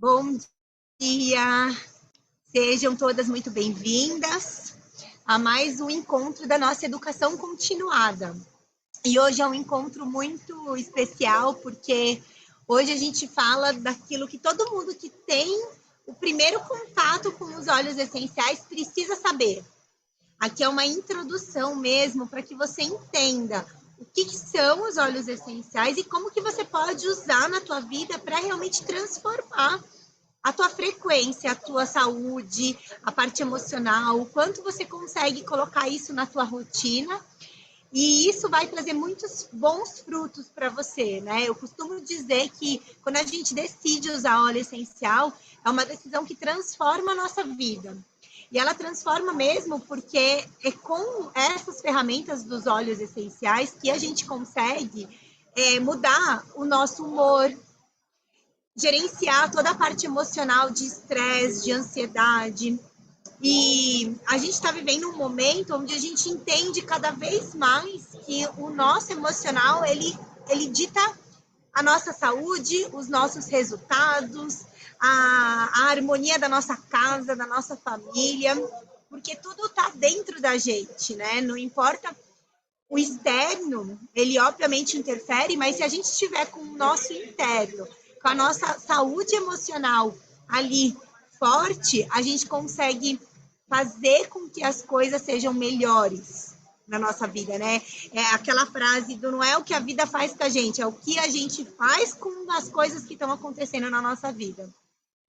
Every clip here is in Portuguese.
Bom dia, sejam todas muito bem-vindas a mais um encontro da nossa educação continuada. E hoje é um encontro muito especial, porque hoje a gente fala daquilo que todo mundo que tem o primeiro contato com os óleos essenciais precisa saber. Aqui é uma introdução mesmo para que você entenda o que são os óleos essenciais e como que você pode usar na tua vida para realmente transformar a tua frequência, a tua saúde, a parte emocional, o quanto você consegue colocar isso na tua rotina. E isso vai trazer muitos bons frutos para você, né? Eu costumo dizer que quando a gente decide usar óleo essencial, é uma decisão que transforma a nossa vida. E ela transforma mesmo porque é com essas ferramentas dos óleos essenciais que a gente consegue mudar o nosso humor, gerenciar toda a parte emocional de estresse, de ansiedade. E a gente está vivendo um momento onde a gente entende cada vez mais que o nosso emocional, ele dita a nossa saúde, os nossos resultados, a harmonia da nossa casa, da nossa família, porque tudo está dentro da gente, né? Não importa o externo, ele obviamente interfere, mas se a gente estiver com o nosso interno, com a nossa saúde emocional ali forte, a gente consegue fazer com que as coisas sejam melhores na nossa vida, né? É aquela frase do não é o que a vida faz com a gente, é o que a gente faz com as coisas que estão acontecendo na nossa vida.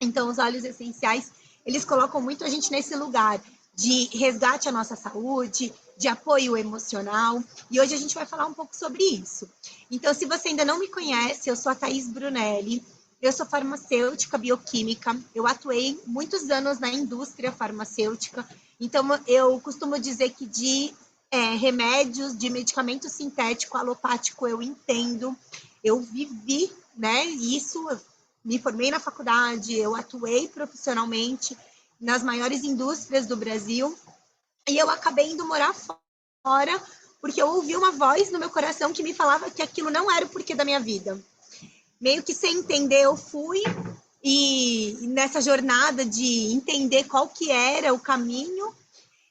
Então, os óleos essenciais, eles colocam muito a gente nesse lugar de resgate à nossa saúde, de apoio emocional, e hoje a gente vai falar um pouco sobre isso. Então, se você ainda não me conhece, eu sou a Thaís Brunelli, eu sou farmacêutica bioquímica, eu atuei muitos anos na indústria farmacêutica, então eu costumo dizer que de remédios, de medicamento sintético, alopático, eu entendo, eu vivi, né, isso, me formei na faculdade, eu atuei profissionalmente nas maiores indústrias do Brasil, e eu acabei indo morar fora, porque eu ouvi uma voz no meu coração que me falava que aquilo não era o porquê da minha vida. Meio que sem entender, eu fui, e nessa jornada de entender qual que era o caminho,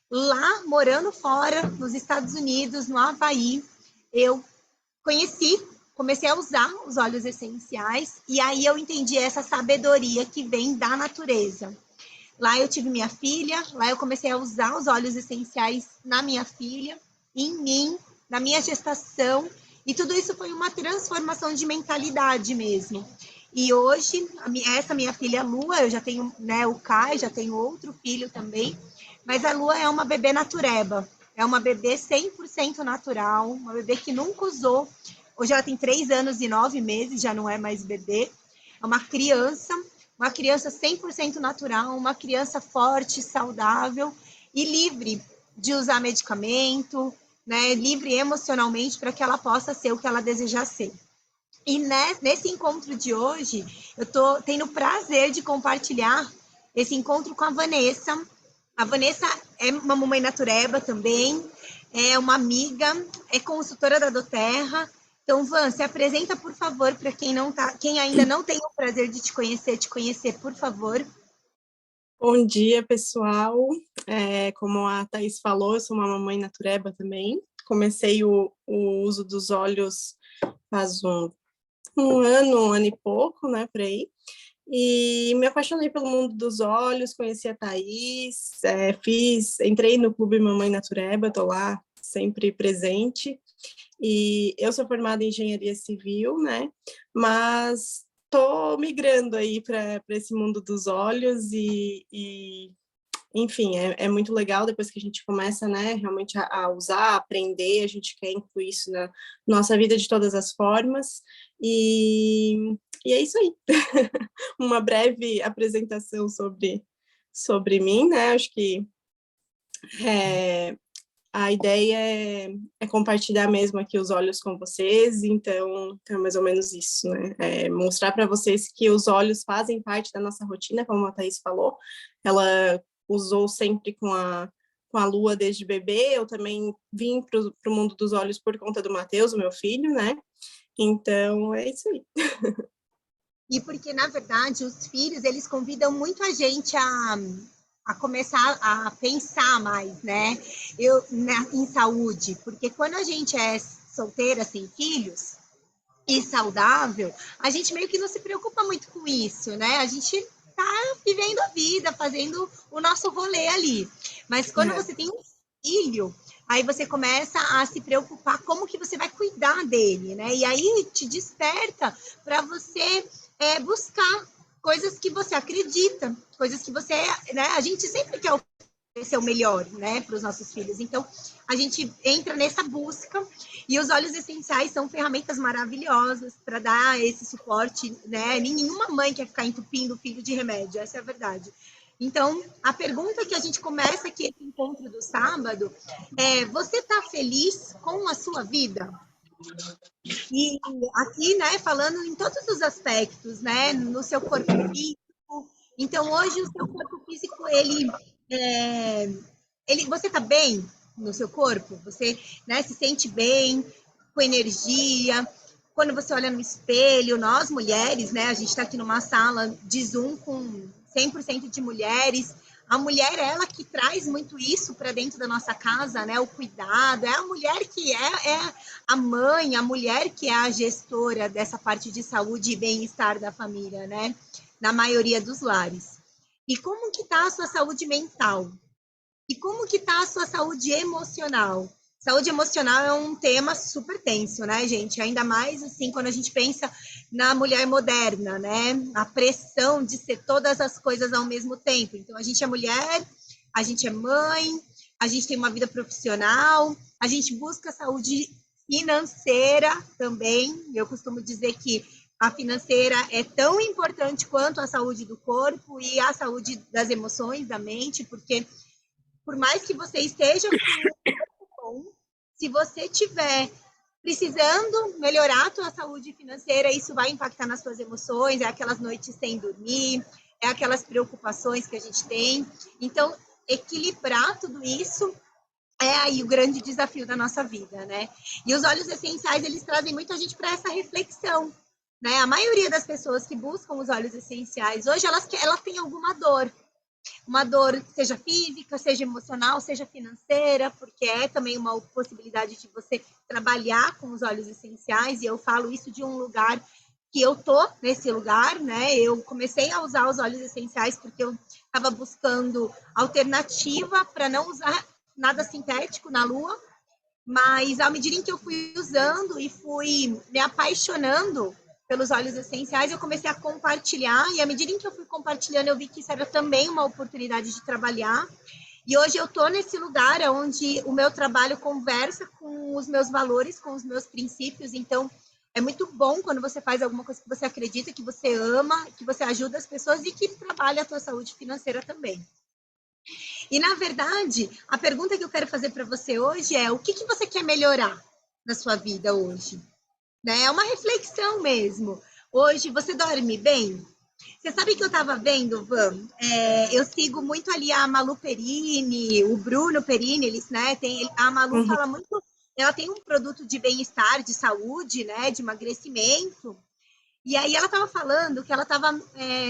lá morando fora, nos Estados Unidos, no Havaí, eu comecei a usar os óleos essenciais, e aí eu entendi essa sabedoria que vem da natureza. Lá eu tive minha filha, lá eu comecei a usar os óleos essenciais na minha filha, em mim, na minha gestação, e tudo isso foi uma transformação de mentalidade mesmo. E hoje, essa minha filha Lua, eu já tenho, né, o Kai, já tenho outro filho também, mas a Lua é uma bebê natureba, é uma bebê 100% natural, uma bebê que nunca usou. Hoje ela tem 3 anos e 9 meses, já não é mais bebê, é uma criança 100% natural, uma criança forte, saudável e livre de usar medicamento, né, livre emocionalmente para que ela possa ser o que ela desejar ser. E nesse encontro de hoje, eu estou tendo o prazer de compartilhar esse encontro com a Vanessa. A Vanessa é uma mamãe natureba também, é uma amiga, é consultora da Doterra. Então, Van, se apresenta, por favor, para quem ainda não tem o prazer de te conhecer, por favor. Bom dia, pessoal. Como a Thaís falou, eu sou uma mamãe natureba também. Comecei o uso dos óleos faz um ano e pouco, né, por aí. E me apaixonei pelo mundo dos óleos, conheci a Thaís, entrei no Clube Mamãe Natureba, estou lá sempre presente. E eu sou formada em engenharia civil, né, mas estou migrando aí para esse mundo dos óleos enfim, é muito legal depois que a gente começa, né, realmente a usar, a aprender, a gente quer incluir isso na nossa vida de todas as formas, e é isso aí. Uma breve apresentação sobre mim, né, acho que a ideia é compartilhar mesmo aqui os olhos com vocês, então é mais ou menos isso, né, mostrar para vocês que os olhos fazem parte da nossa rotina, como a Thaís falou, ela usou sempre com a Lua desde bebê, eu também vim para o mundo dos olhos por conta do Matheus, o meu filho, né, então é isso aí. E porque, na verdade, os filhos, eles convidam muito a gente a começar a pensar mais, né? Em saúde, porque quando a gente é solteira, sem filhos, e saudável, a gente meio que não se preocupa muito com isso, né? A gente tá vivendo a vida, fazendo o nosso rolê ali. Mas quando você tem um filho, aí você começa a se preocupar como que você vai cuidar dele, né? E aí te desperta para você buscar coisas que você acredita, coisas que você, né? A gente sempre quer ser o melhor, né, para os nossos filhos. Então, a gente entra nessa busca e os óleos essenciais são ferramentas maravilhosas para dar esse suporte, né? Nenhuma mãe quer ficar entupindo o filho de remédio, essa é a verdade. Então, a pergunta que a gente começa aqui esse encontro do sábado é: você está feliz com a sua vida? E aqui, né, falando em todos os aspectos, né, no seu corpo físico. Então, hoje o seu corpo físico, você está bem no seu corpo? Você, né, se sente bem, com energia? Quando você olha no espelho, nós mulheres, né, a gente está aqui numa sala de Zoom com 100% de mulheres. A mulher é ela que traz muito isso para dentro da nossa casa, né? O cuidado, é a mulher que é a mãe, a mulher que é a gestora dessa parte de saúde e bem-estar da família, né? Na maioria dos lares. E como que está a sua saúde mental? E como que está a sua saúde emocional? Saúde emocional é um tema super tenso, né, gente? Ainda mais assim quando a gente pensa na mulher moderna, né? A pressão de ser todas as coisas ao mesmo tempo. Então, a gente é mulher, a gente é mãe, a gente tem uma vida profissional, a gente busca saúde financeira também. Eu costumo dizer que a financeira é tão importante quanto a saúde do corpo e a saúde das emoções, da mente, porque por mais que você esteja com um corpo bom, se você tiver precisando melhorar a tua saúde financeira, isso vai impactar nas suas emoções, é aquelas noites sem dormir, é aquelas preocupações que a gente tem. Então, equilibrar tudo isso é aí o grande desafio da nossa vida, né? E os óleos essenciais, eles trazem muita gente para essa reflexão, né? A maioria das pessoas que buscam os óleos essenciais, hoje elas têm alguma dor, uma dor, seja física, seja emocional, seja financeira, porque é também uma possibilidade de você trabalhar com os óleos essenciais, e eu falo isso de um lugar que eu tô nesse lugar, né? Eu comecei a usar os óleos essenciais porque eu estava buscando alternativa para não usar nada sintético na lua, mas à medida em que eu fui usando e fui me apaixonando pelos óleos essenciais, eu comecei a compartilhar, e à medida em que eu fui compartilhando, eu vi que isso era também uma oportunidade de trabalhar. E hoje eu estou nesse lugar onde o meu trabalho conversa com os meus valores, com os meus princípios. Então, é muito bom quando você faz alguma coisa que você acredita, que você ama, que você ajuda as pessoas e que trabalha a tua saúde financeira também. E, na verdade, a pergunta que eu quero fazer para você hoje é: o que você quer melhorar na sua vida hoje? Né? É uma reflexão mesmo. Hoje, você dorme bem? Você sabe que eu estava vendo, Van? Eu sigo muito ali a Malu Perini, o Bruno Perini, eles, né? A Malu fala muito. Ela tem um produto de bem-estar, de saúde, né? De emagrecimento. E aí ela estava falando que ela estava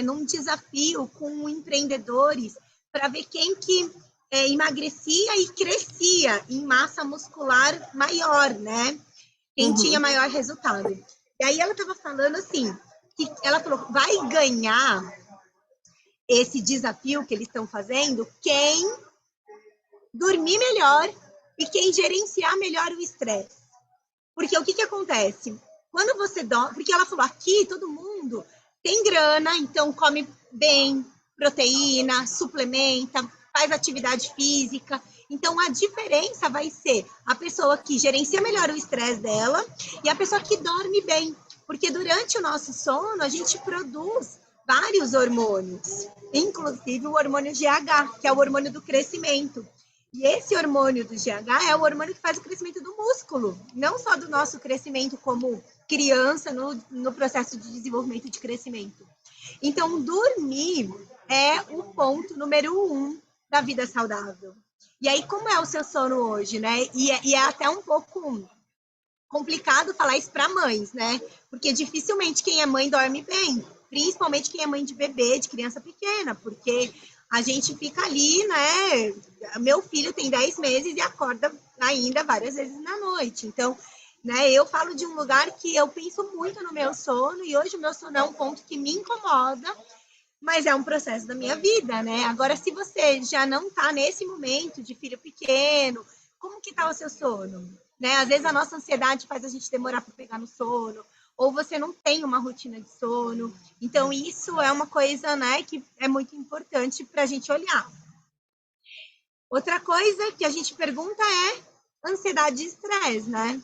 num desafio com empreendedores para ver quem que emagrecia e crescia em massa muscular maior, né? Quem tinha maior resultado. E aí ela estava falando assim, que ela falou, vai ganhar esse desafio que eles estão fazendo quem dormir melhor e quem gerenciar melhor o estresse. Porque o que acontece? Quando você dorme, porque ela falou, aqui todo mundo tem grana, então come bem, proteína, suplementa, faz atividade física. Então a diferença vai ser a pessoa que gerencia melhor o estresse dela e a pessoa que dorme bem. Porque durante o nosso sono a gente produz vários hormônios, inclusive o hormônio GH, que é o hormônio do crescimento. E esse hormônio do GH é o hormônio que faz o crescimento do músculo, não só do nosso crescimento como criança no processo de desenvolvimento de crescimento. Então, dormir é o ponto número 1 da vida saudável. E aí, como é o seu sono hoje, né? E é até um pouco complicado falar isso para mães, né? Porque dificilmente quem é mãe dorme bem. principalmente quem é mãe de bebê, de criança pequena, porque a gente fica ali, né? Meu filho tem 10 meses e acorda ainda várias vezes na noite. Então, né, eu falo de um lugar que eu penso muito no meu sono, e hoje o meu sono é um ponto que me incomoda, mas é um processo da minha vida, né? Agora, se você já não está nesse momento de filho pequeno, como que está o seu sono? Né? Às vezes a nossa ansiedade faz a gente demorar para pegar no sono, ou você não tem uma rotina de sono. Então, isso é uma coisa, né, que é muito importante para a gente olhar. Outra coisa que a gente pergunta é ansiedade e estresse, né?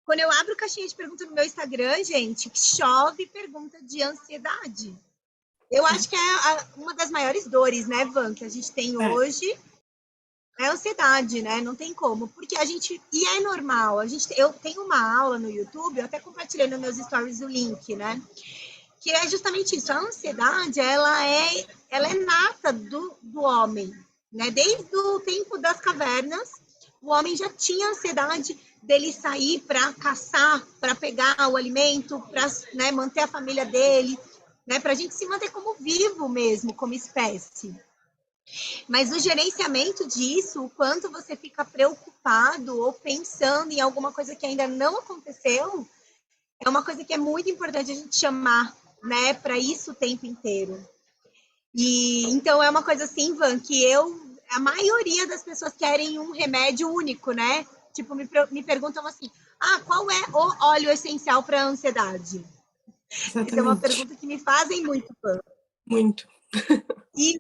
Quando eu abro caixinha de pergunta no meu Instagram, gente, chove pergunta de ansiedade. Eu acho que é uma das maiores dores, né, Van, que a gente tem hoje, é a ansiedade, né? Não tem como, porque a gente, e é normal, eu tenho uma aula no YouTube, eu até compartilhei nos meus stories o link, né? Que é justamente isso, a ansiedade, ela é nata do homem, né? Desde o tempo das cavernas, o homem já tinha ansiedade dele sair para caçar, para pegar o alimento, para, né, manter a família dele, né, para a gente se manter como vivo mesmo, como espécie. Mas o gerenciamento disso, o quanto você fica preocupado ou pensando em alguma coisa que ainda não aconteceu, é uma coisa que é muito importante a gente chamar, né, para isso o tempo inteiro. E então é uma coisa assim, Van, que a maioria das pessoas querem um remédio único, né? Tipo, me perguntam assim: ah, qual é o óleo essencial para a ansiedade? Essa é uma Exatamente. pergunta que me fazem muito, Van. Muito. E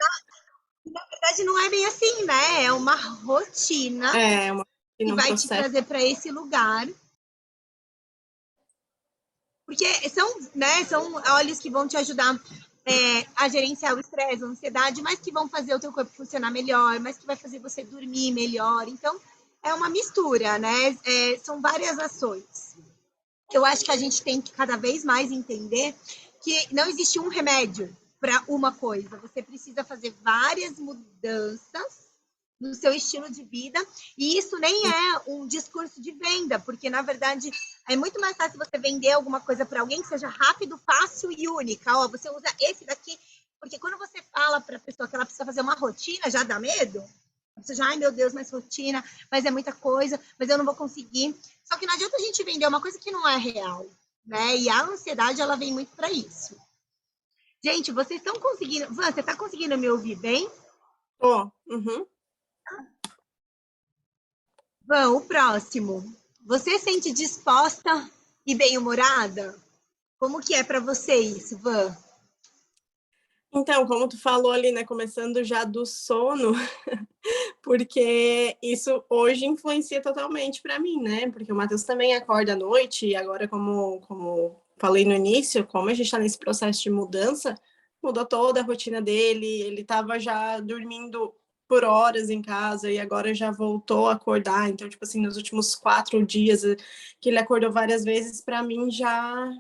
na verdade não é bem assim, né? É uma rotina É que um vai te processo. trazer para esse lugar. Porque são óleos que vão te ajudar a gerenciar o estresse, a ansiedade, mas que vão fazer o teu corpo funcionar melhor, mas que vai fazer você dormir melhor. Então, é uma mistura, né? São várias ações. Eu acho que a gente tem que cada vez mais entender que não existe um remédio para uma coisa. Você precisa fazer várias mudanças no seu estilo de vida, e isso nem é um discurso de venda, porque na verdade é muito mais fácil você vender alguma coisa para alguém que seja rápido, fácil e única. Ó, você usa esse daqui, porque quando você fala para a pessoa que ela precisa fazer uma rotina, já dá medo. Você já, ai meu Deus, mais rotina, mas é muita coisa, mas eu não vou conseguir. Só que não adianta a gente vender uma coisa que não é real, né? E a ansiedade, ela vem muito para isso. Gente, vocês estão conseguindo... Van, você está conseguindo me ouvir bem? Uhum. Van, o próximo. Você sente disposta e bem-humorada? Como que é para você isso, Van? Então, como tu falou ali, né, começando já do sono, porque isso hoje influencia totalmente para mim, né? Porque o Matheus também acorda à noite, e agora, como falei no início, como a gente está nesse processo de mudança, mudou toda a rotina dele, ele estava já dormindo por horas em casa e agora já voltou a acordar. Então, tipo assim, nos últimos 4 dias que ele acordou várias vezes, para mim já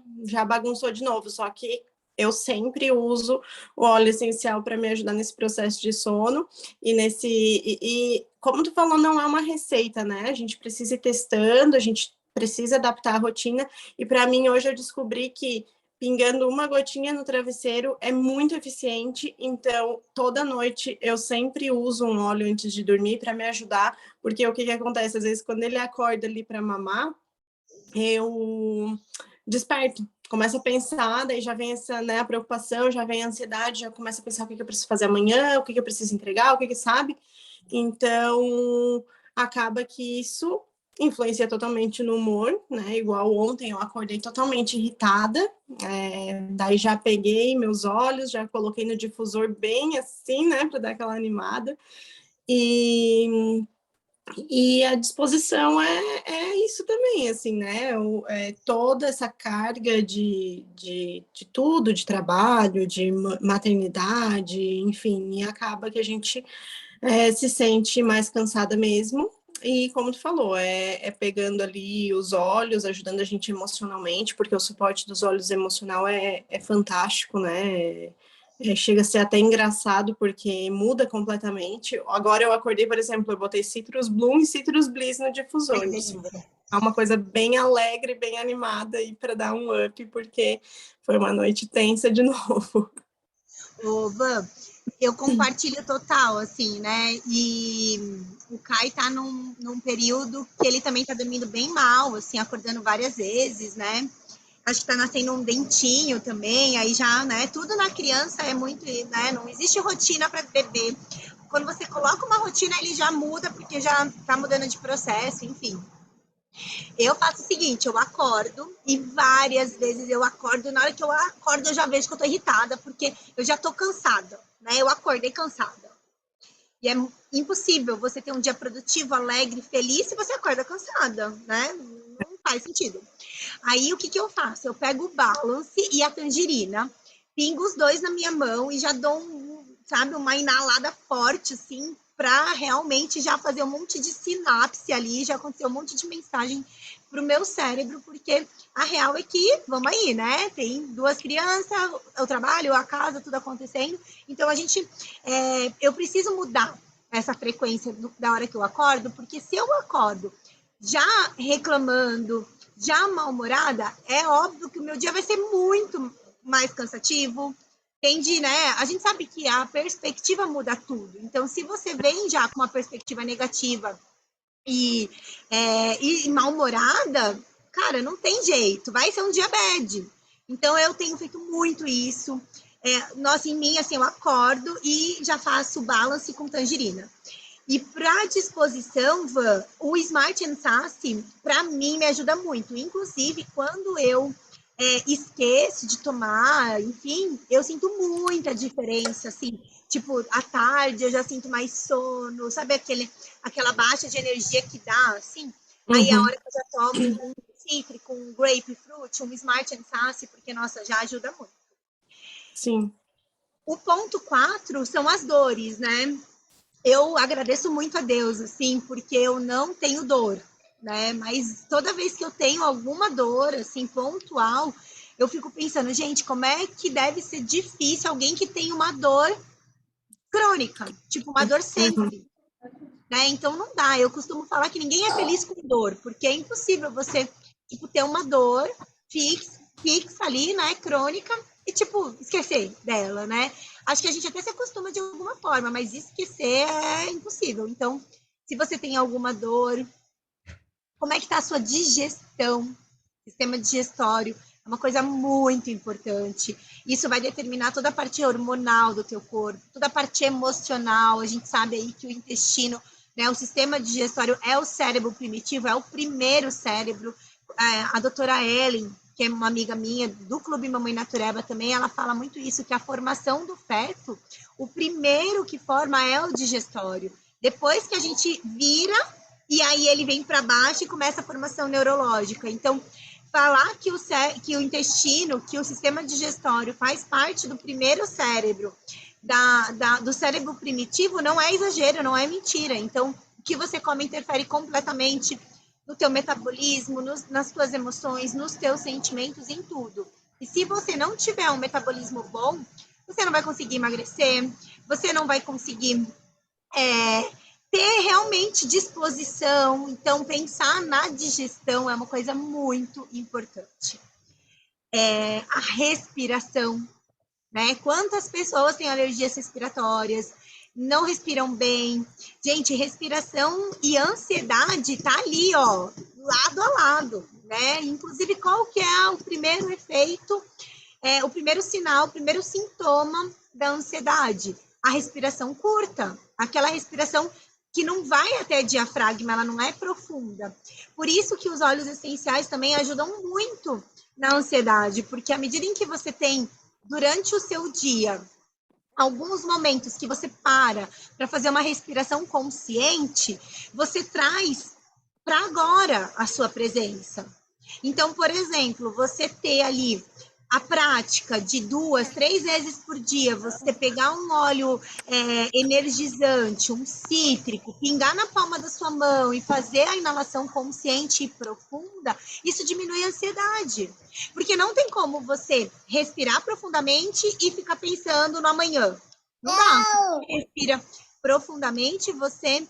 bagunçou de novo. Só que eu sempre uso o óleo essencial para me ajudar nesse processo de sono e como tu falou, não é uma receita, né? A gente precisa ir testando, a gente precisa adaptar a rotina. E para mim hoje eu descobri que pingando uma gotinha no travesseiro é muito eficiente. Então toda noite eu sempre uso um óleo antes de dormir para me ajudar, porque o que acontece às vezes quando ele acorda ali para mamar, eu desperto, começo a pensar, daí já vem essa, né, a preocupação, já vem a ansiedade, já começo a pensar o que eu preciso fazer amanhã, o que eu preciso entregar, o que sabe? Então, acaba que isso influencia totalmente no humor, né? Igual ontem eu acordei totalmente irritada, daí já peguei meus olhos, já coloquei no difusor bem assim, né, para dar aquela animada. E a disposição é isso também, assim, né? Toda essa carga de tudo, de trabalho, de maternidade, enfim, e acaba que a gente se sente mais cansada mesmo. E como tu falou, é pegando ali os olhos, ajudando a gente emocionalmente, porque o suporte dos olhos emocional é fantástico, né? Chega a ser até engraçado, porque muda completamente. Agora eu acordei, por exemplo, eu botei Citrus Bloom e Citrus Bliss no Ai, que difusor. delícia. É uma coisa bem alegre, bem animada aí para dar um up, porque foi uma noite tensa de novo. Ô, Van, eu compartilho total, assim, né? E o Kai tá num período que ele também tá dormindo bem mal, assim, acordando várias vezes, né? Acho que tá nascendo um dentinho também, aí já, né? Tudo na criança é muito, né? Não existe rotina para bebê. Quando você coloca uma rotina, ele já muda, porque já tá mudando de processo, enfim. Eu faço o seguinte, eu acordo e várias vezes eu acordo, na hora que eu acordo eu já vejo que eu tô irritada, porque eu já tô cansada, né? Eu acordei cansada. E é impossível você ter um dia produtivo, alegre, feliz se você acorda cansada, né? Não faz sentido. Aí o que que eu faço? Eu pego o Balance e a tangerina, pingo os dois na minha mão e já dou sabe, uma inalada forte, assim, para realmente já fazer um monte de sinapse ali, já aconteceu um monte de mensagem pro meu cérebro, porque a real é que, vamos aí, né? Tem duas crianças, o trabalho, a casa, tudo acontecendo. Então, eu preciso mudar essa frequência da hora que eu acordo, porque se eu acordo já reclamando, já mal-humorada, é óbvio que o meu dia vai ser muito mais cansativo. Tende, né? A gente sabe que a perspectiva muda tudo. Então, se você vem já com uma perspectiva negativa e mal-humorada, cara, não tem jeito, vai ser um dia bad. Então, eu tenho feito muito isso. Nossa, em mim, assim, eu acordo e já faço balance com tangerina. E para disposição, Van, o Smart Sassy, para mim, me ajuda muito. Inclusive, quando eu esqueço de tomar, enfim, eu sinto muita diferença, assim. Tipo, à tarde eu já sinto mais sono, sabe aquela baixa de energia que dá, assim? Aí a Uhum. hora que eu já tomo um cítrico, um grapefruit, um Smart Sassy, porque, nossa, já ajuda muito. Sim. O ponto 4 são as dores, né? Eu agradeço muito a Deus, assim, porque eu não tenho dor, né? Mas toda vez que eu tenho alguma dor, assim, pontual, eu fico pensando, gente, como é que deve ser difícil alguém que tem uma dor crônica, tipo, uma dor Uhum. sempre, né? Então não dá. Eu costumo falar que ninguém é feliz com dor, porque é impossível você, tipo, ter uma dor fixa ali, né, crônica, e, tipo, esquecer dela, né? Acho que a gente até se acostuma de alguma forma, mas esquecer é impossível. Então, se você tem alguma dor, como é que tá a sua digestão? Sistema digestório é uma coisa muito importante. Isso vai determinar toda a parte hormonal do teu corpo, toda a parte emocional. A gente sabe aí que o intestino, né, o sistema digestório é o cérebro primitivo, é o primeiro cérebro. A doutora Ellen, que é uma amiga minha do Clube Mamãe Natureba também, ela fala muito isso, que a formação do feto, o primeiro que forma é o digestório. Depois que a gente vira, e aí ele vem para baixo e começa a formação neurológica. Então, falar que o intestino, que o sistema digestório faz parte do primeiro cérebro, do cérebro primitivo, não é exagero, não é mentira. Então, o que você come interfere completamente no teu metabolismo, nas tuas emoções, nos teus sentimentos, em tudo. E se você não tiver um metabolismo bom, você não vai conseguir emagrecer, você não vai conseguir ter realmente disposição. Então, pensar na digestão é uma coisa muito importante. A respiração, né? Quantas pessoas têm alergias respiratórias, não respiram bem? Gente, respiração e ansiedade tá ali, ó, lado a lado, né? Inclusive, qual que é o primeiro efeito, o primeiro sinal, o primeiro sintoma da ansiedade? A respiração curta, aquela respiração que não vai até diafragma, ela não é profunda. Por isso que os óleos essenciais também ajudam muito na ansiedade, porque à medida em que você tem durante o seu dia alguns momentos que você para fazer uma respiração consciente, você traz para agora a sua presença. Então, por exemplo, você ter ali a prática de 2, 3 vezes por dia, você pegar um óleo energizante, um cítrico, pingar na palma da sua mão e fazer a inalação consciente e profunda, isso diminui a ansiedade. Porque não tem como você respirar profundamente e ficar pensando no amanhã. Não dá. Você respira profundamente, você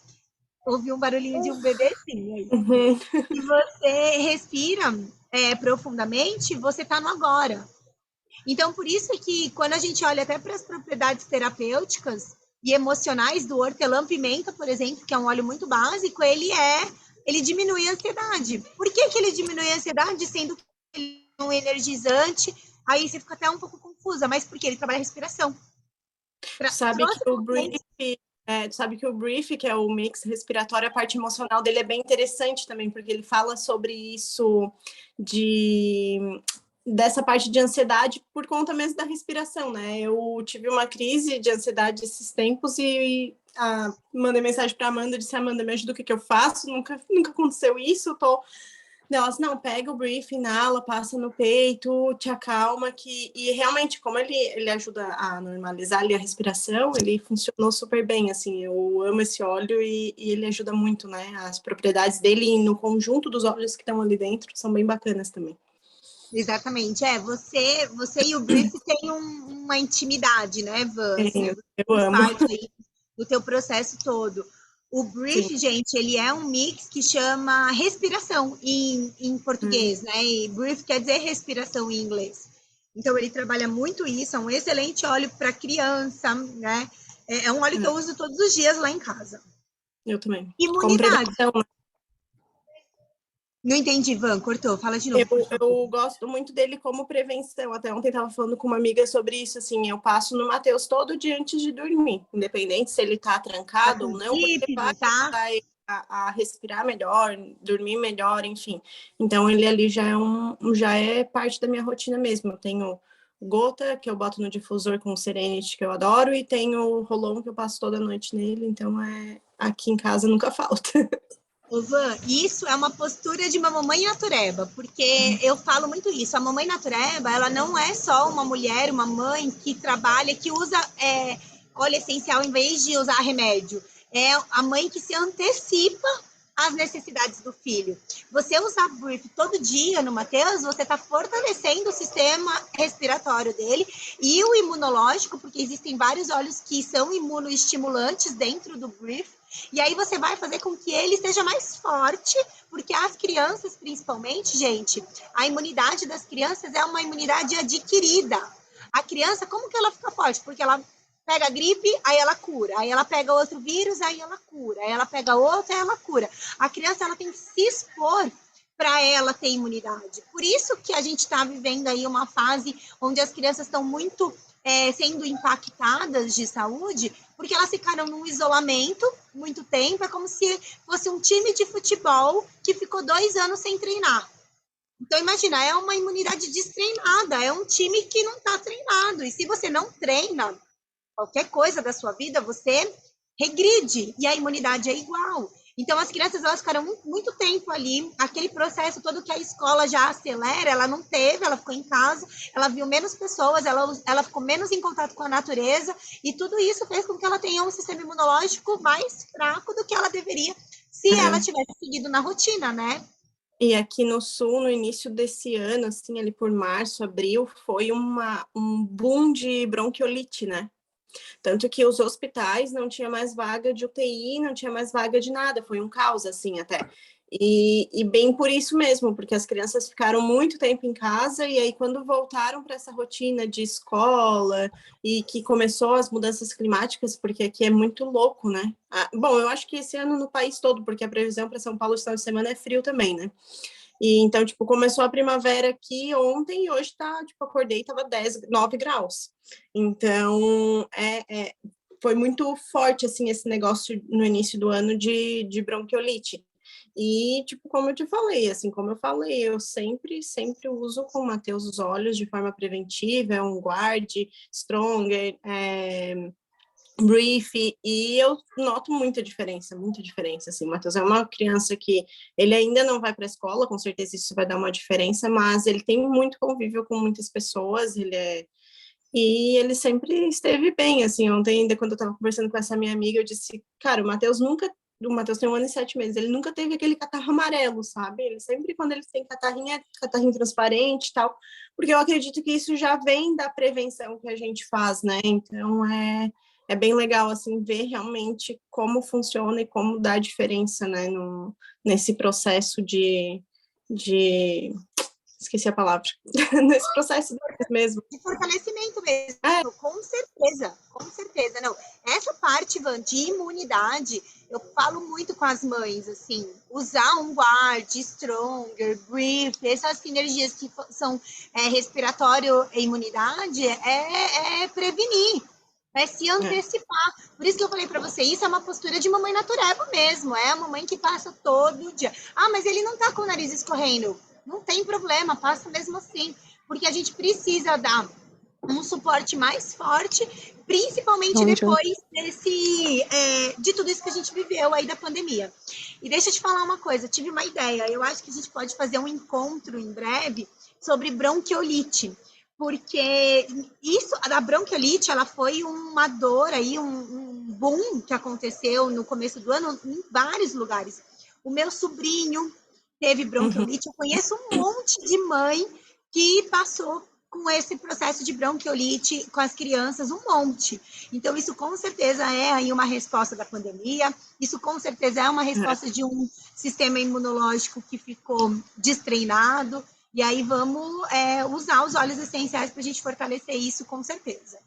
ouviu um barulhinho de um bebezinho aí. Uhum. Se você respira profundamente, você está no agora. Então, por isso é que quando a gente olha até para as propriedades terapêuticas e emocionais do hortelã-pimenta, por exemplo, que é um óleo muito básico, ele diminui a ansiedade. Por que ele diminui a ansiedade, sendo que ele é um energizante? Aí você fica até um pouco confusa, mas porque ele trabalha a respiração. Sabe que o brief, sabe que o brief, que é o mix respiratório, a parte emocional dele é bem interessante também, porque ele fala sobre isso dessa parte de ansiedade por conta mesmo da respiração, né? Eu tive uma crise de ansiedade esses tempos e mandei mensagem para Amanda, disse: Amanda, me ajuda, o que eu faço? Nunca aconteceu isso, tô... Elas, não, pega o brief, inala, passa no peito, te acalma, e realmente, como ele ajuda a normalizar ali a respiração, ele funcionou super bem, assim, eu amo esse óleo e ele ajuda muito, né? As propriedades dele no conjunto dos óleos que estão ali dentro são bem bacanas também. Exatamente, você e o brief têm uma intimidade, né, Van? Assim, Eu amo. parte aí do teu processo todo. O brief, Sim. gente, ele é um mix que chama respiração em português, né? E brief quer dizer respiração em inglês. Então, ele trabalha muito isso, é um excelente óleo para criança, né? É um óleo que eu uso todos os dias lá em casa. Eu também. Como Imunidade. prevenção, né? Não entendi, Van, cortou. Fala de novo, por favor. Eu gosto muito dele como prevenção. Até ontem estava falando com uma amiga sobre isso. Assim, eu passo no Mateus todo dia antes de dormir, independente se ele está Tá trancado com ou não, porque vai dípno, tá? ajudar ele a respirar melhor, dormir melhor, enfim. Então ele ali já é parte da minha rotina mesmo. Eu tenho gota que eu boto no difusor com o Serenity, que eu adoro, e tenho o Rolon que eu passo toda noite nele. Então aqui em casa nunca falta. Ô, Van, isso é uma postura de uma mamãe natureba, porque eu falo muito isso. A mamãe natureba, ela não é só uma mulher, uma mãe que trabalha, que usa óleo essencial em vez de usar remédio. É a mãe que se antecipa às necessidades do filho. Você usar brief todo dia no Mateus, você está fortalecendo o sistema respiratório dele e o imunológico, porque existem vários óleos que são imunoestimulantes dentro do brief. E aí você vai fazer com que ele seja mais forte, porque as crianças, principalmente, gente, a imunidade das crianças é uma imunidade adquirida. A criança, como que ela fica forte? Porque ela pega a gripe, aí ela cura. Aí ela pega outro vírus, aí ela cura. Aí ela pega outro, aí ela cura. A criança, ela tem que se expor para ela ter imunidade. Por isso que a gente está vivendo aí uma fase onde as crianças estão muito sendo impactadas de saúde, porque elas ficaram num isolamento muito tempo, é como se fosse um time de futebol que ficou 2 anos sem treinar. Então, imagina, é uma imunidade destreinada, é um time que não está treinado. E se você não treina qualquer coisa da sua vida, você regride, e a imunidade é igual. Então, as crianças, elas ficaram muito tempo ali, aquele processo todo que a escola já acelera, ela não teve, ela ficou em casa, ela viu menos pessoas, ela ficou menos em contato com a natureza, e tudo isso fez com que ela tenha um sistema imunológico mais fraco do que ela deveria, se ela tivesse seguido na rotina, né? E aqui no Sul, no início desse ano, assim, ali por março, abril, foi um boom de bronquiolite, né? Tanto que os hospitais não tinha mais vaga de UTI, não tinha mais vaga de nada, foi um caos, assim, até. E bem por isso mesmo, porque as crianças ficaram muito tempo em casa e aí quando voltaram para essa rotina de escola e que começou as mudanças climáticas, porque aqui é muito louco, né? Bom, eu acho que esse ano no país todo, porque a previsão para São Paulo esse final de semana é frio também, né? E então, tipo, começou a primavera aqui ontem e hoje tá, tipo, acordei e tava 9 graus. Então, foi muito forte, assim, esse negócio no início do ano de bronquiolite. E, tipo, como eu te falei, assim, como eu falei, eu sempre uso com o Mateus os óleos de forma preventiva, é um Guard, Stronger, brief, e eu noto muita diferença, assim. O Matheus é uma criança que ele ainda não vai para a escola, com certeza isso vai dar uma diferença, mas ele tem muito convívio com muitas pessoas, e ele sempre esteve bem, assim. Ontem, ainda quando eu estava conversando com essa minha amiga, eu disse, cara, o Matheus tem 1 ano e 7 meses, ele nunca teve aquele catarro amarelo, sabe? Ele sempre, quando ele tem catarrinho, é catarrinho transparente e tal, porque eu acredito que isso já vem da prevenção que a gente faz, né? Então, é bem legal, assim, ver realmente como funciona e como dá diferença, né, nesse processo de esqueci a palavra, nesse processo mesmo. De fortalecimento mesmo, É. com certeza, não. Essa parte, Van, de imunidade, eu falo muito com as mães, assim, usar um guard, stronger, brief, essas sinergias que são respiratório e imunidade, é prevenir, é se antecipar. Por isso que eu falei para você, isso é uma postura de mamãe natureba mesmo, é a mamãe que passa todo dia. Ah, mas ele não tá com o nariz escorrendo. Não tem problema, passa mesmo assim, porque a gente precisa dar um suporte mais forte, principalmente depois de tudo isso que a gente viveu aí da pandemia. E deixa eu te falar uma coisa, eu tive uma ideia, eu acho que a gente pode fazer um encontro em breve sobre bronquiolite, porque a bronquiolite, ela foi uma dor aí, um boom que aconteceu no começo do ano em vários lugares. O meu sobrinho teve bronquiolite, eu conheço um monte de mãe que passou com esse processo de bronquiolite com as crianças, um monte. Então, isso com certeza é aí uma resposta da pandemia, isso com certeza é uma resposta de um sistema imunológico que ficou destreinado, e aí vamos usar os óleos essenciais para a gente fortalecer isso, com certeza.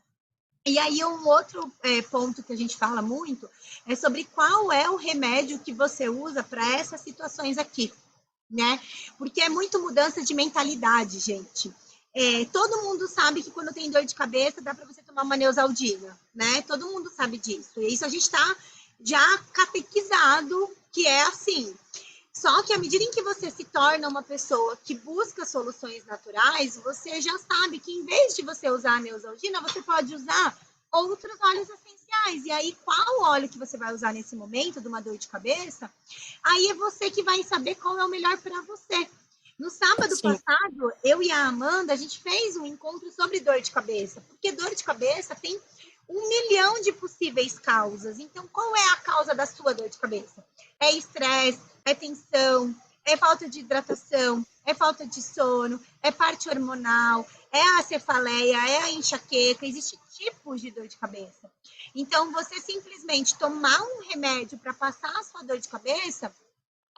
E aí, um outro ponto que a gente fala muito é sobre qual é o remédio que você usa para essas situações aqui, né? Porque é muito mudança de mentalidade, gente. Todo mundo sabe que quando tem dor de cabeça dá para você tomar uma Neosaldina, né? Todo mundo sabe disso. E isso a gente está já catequizado que é assim. Só que à medida em que você se torna uma pessoa que busca soluções naturais, você já sabe que em vez de você usar a Neosaldina, você pode usar outros óleos essenciais. E aí, qual óleo que você vai usar nesse momento de uma dor de cabeça? Aí é você que vai saber qual é o melhor para você. No sábado passado, eu e a Amanda, a gente fez um encontro sobre dor de cabeça, porque dor de cabeça tem 1 milhão de possíveis causas. Então, qual é a causa da sua dor de cabeça? É estresse, é tensão, é falta de hidratação, é falta de sono, é parte hormonal, é a cefaleia, é a enxaqueca, existem tipos de dor de cabeça. Então, você simplesmente tomar um remédio para passar a sua dor de cabeça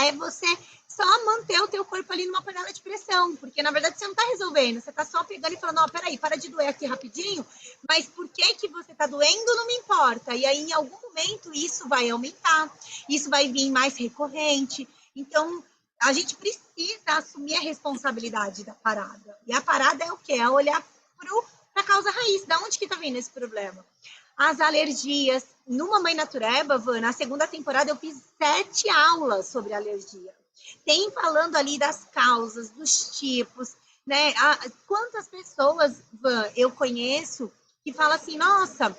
é você só manter o teu corpo ali numa panela de pressão, porque na verdade você não está resolvendo, você está só pegando e falando, ó, peraí, para de doer aqui rapidinho, mas por que você está doendo não me importa, e aí em algum momento isso vai aumentar, isso vai vir mais recorrente, então a gente precisa assumir a responsabilidade da parada, e a parada é o quê? É olhar para a causa raiz, da onde que está vindo esse problema? As alergias. No Mamãe Natureba, Van, na segunda temporada eu fiz 7 aulas sobre alergia. Tem falando ali das causas, dos tipos, né? Quantas pessoas, Van, eu conheço que falam assim, nossa,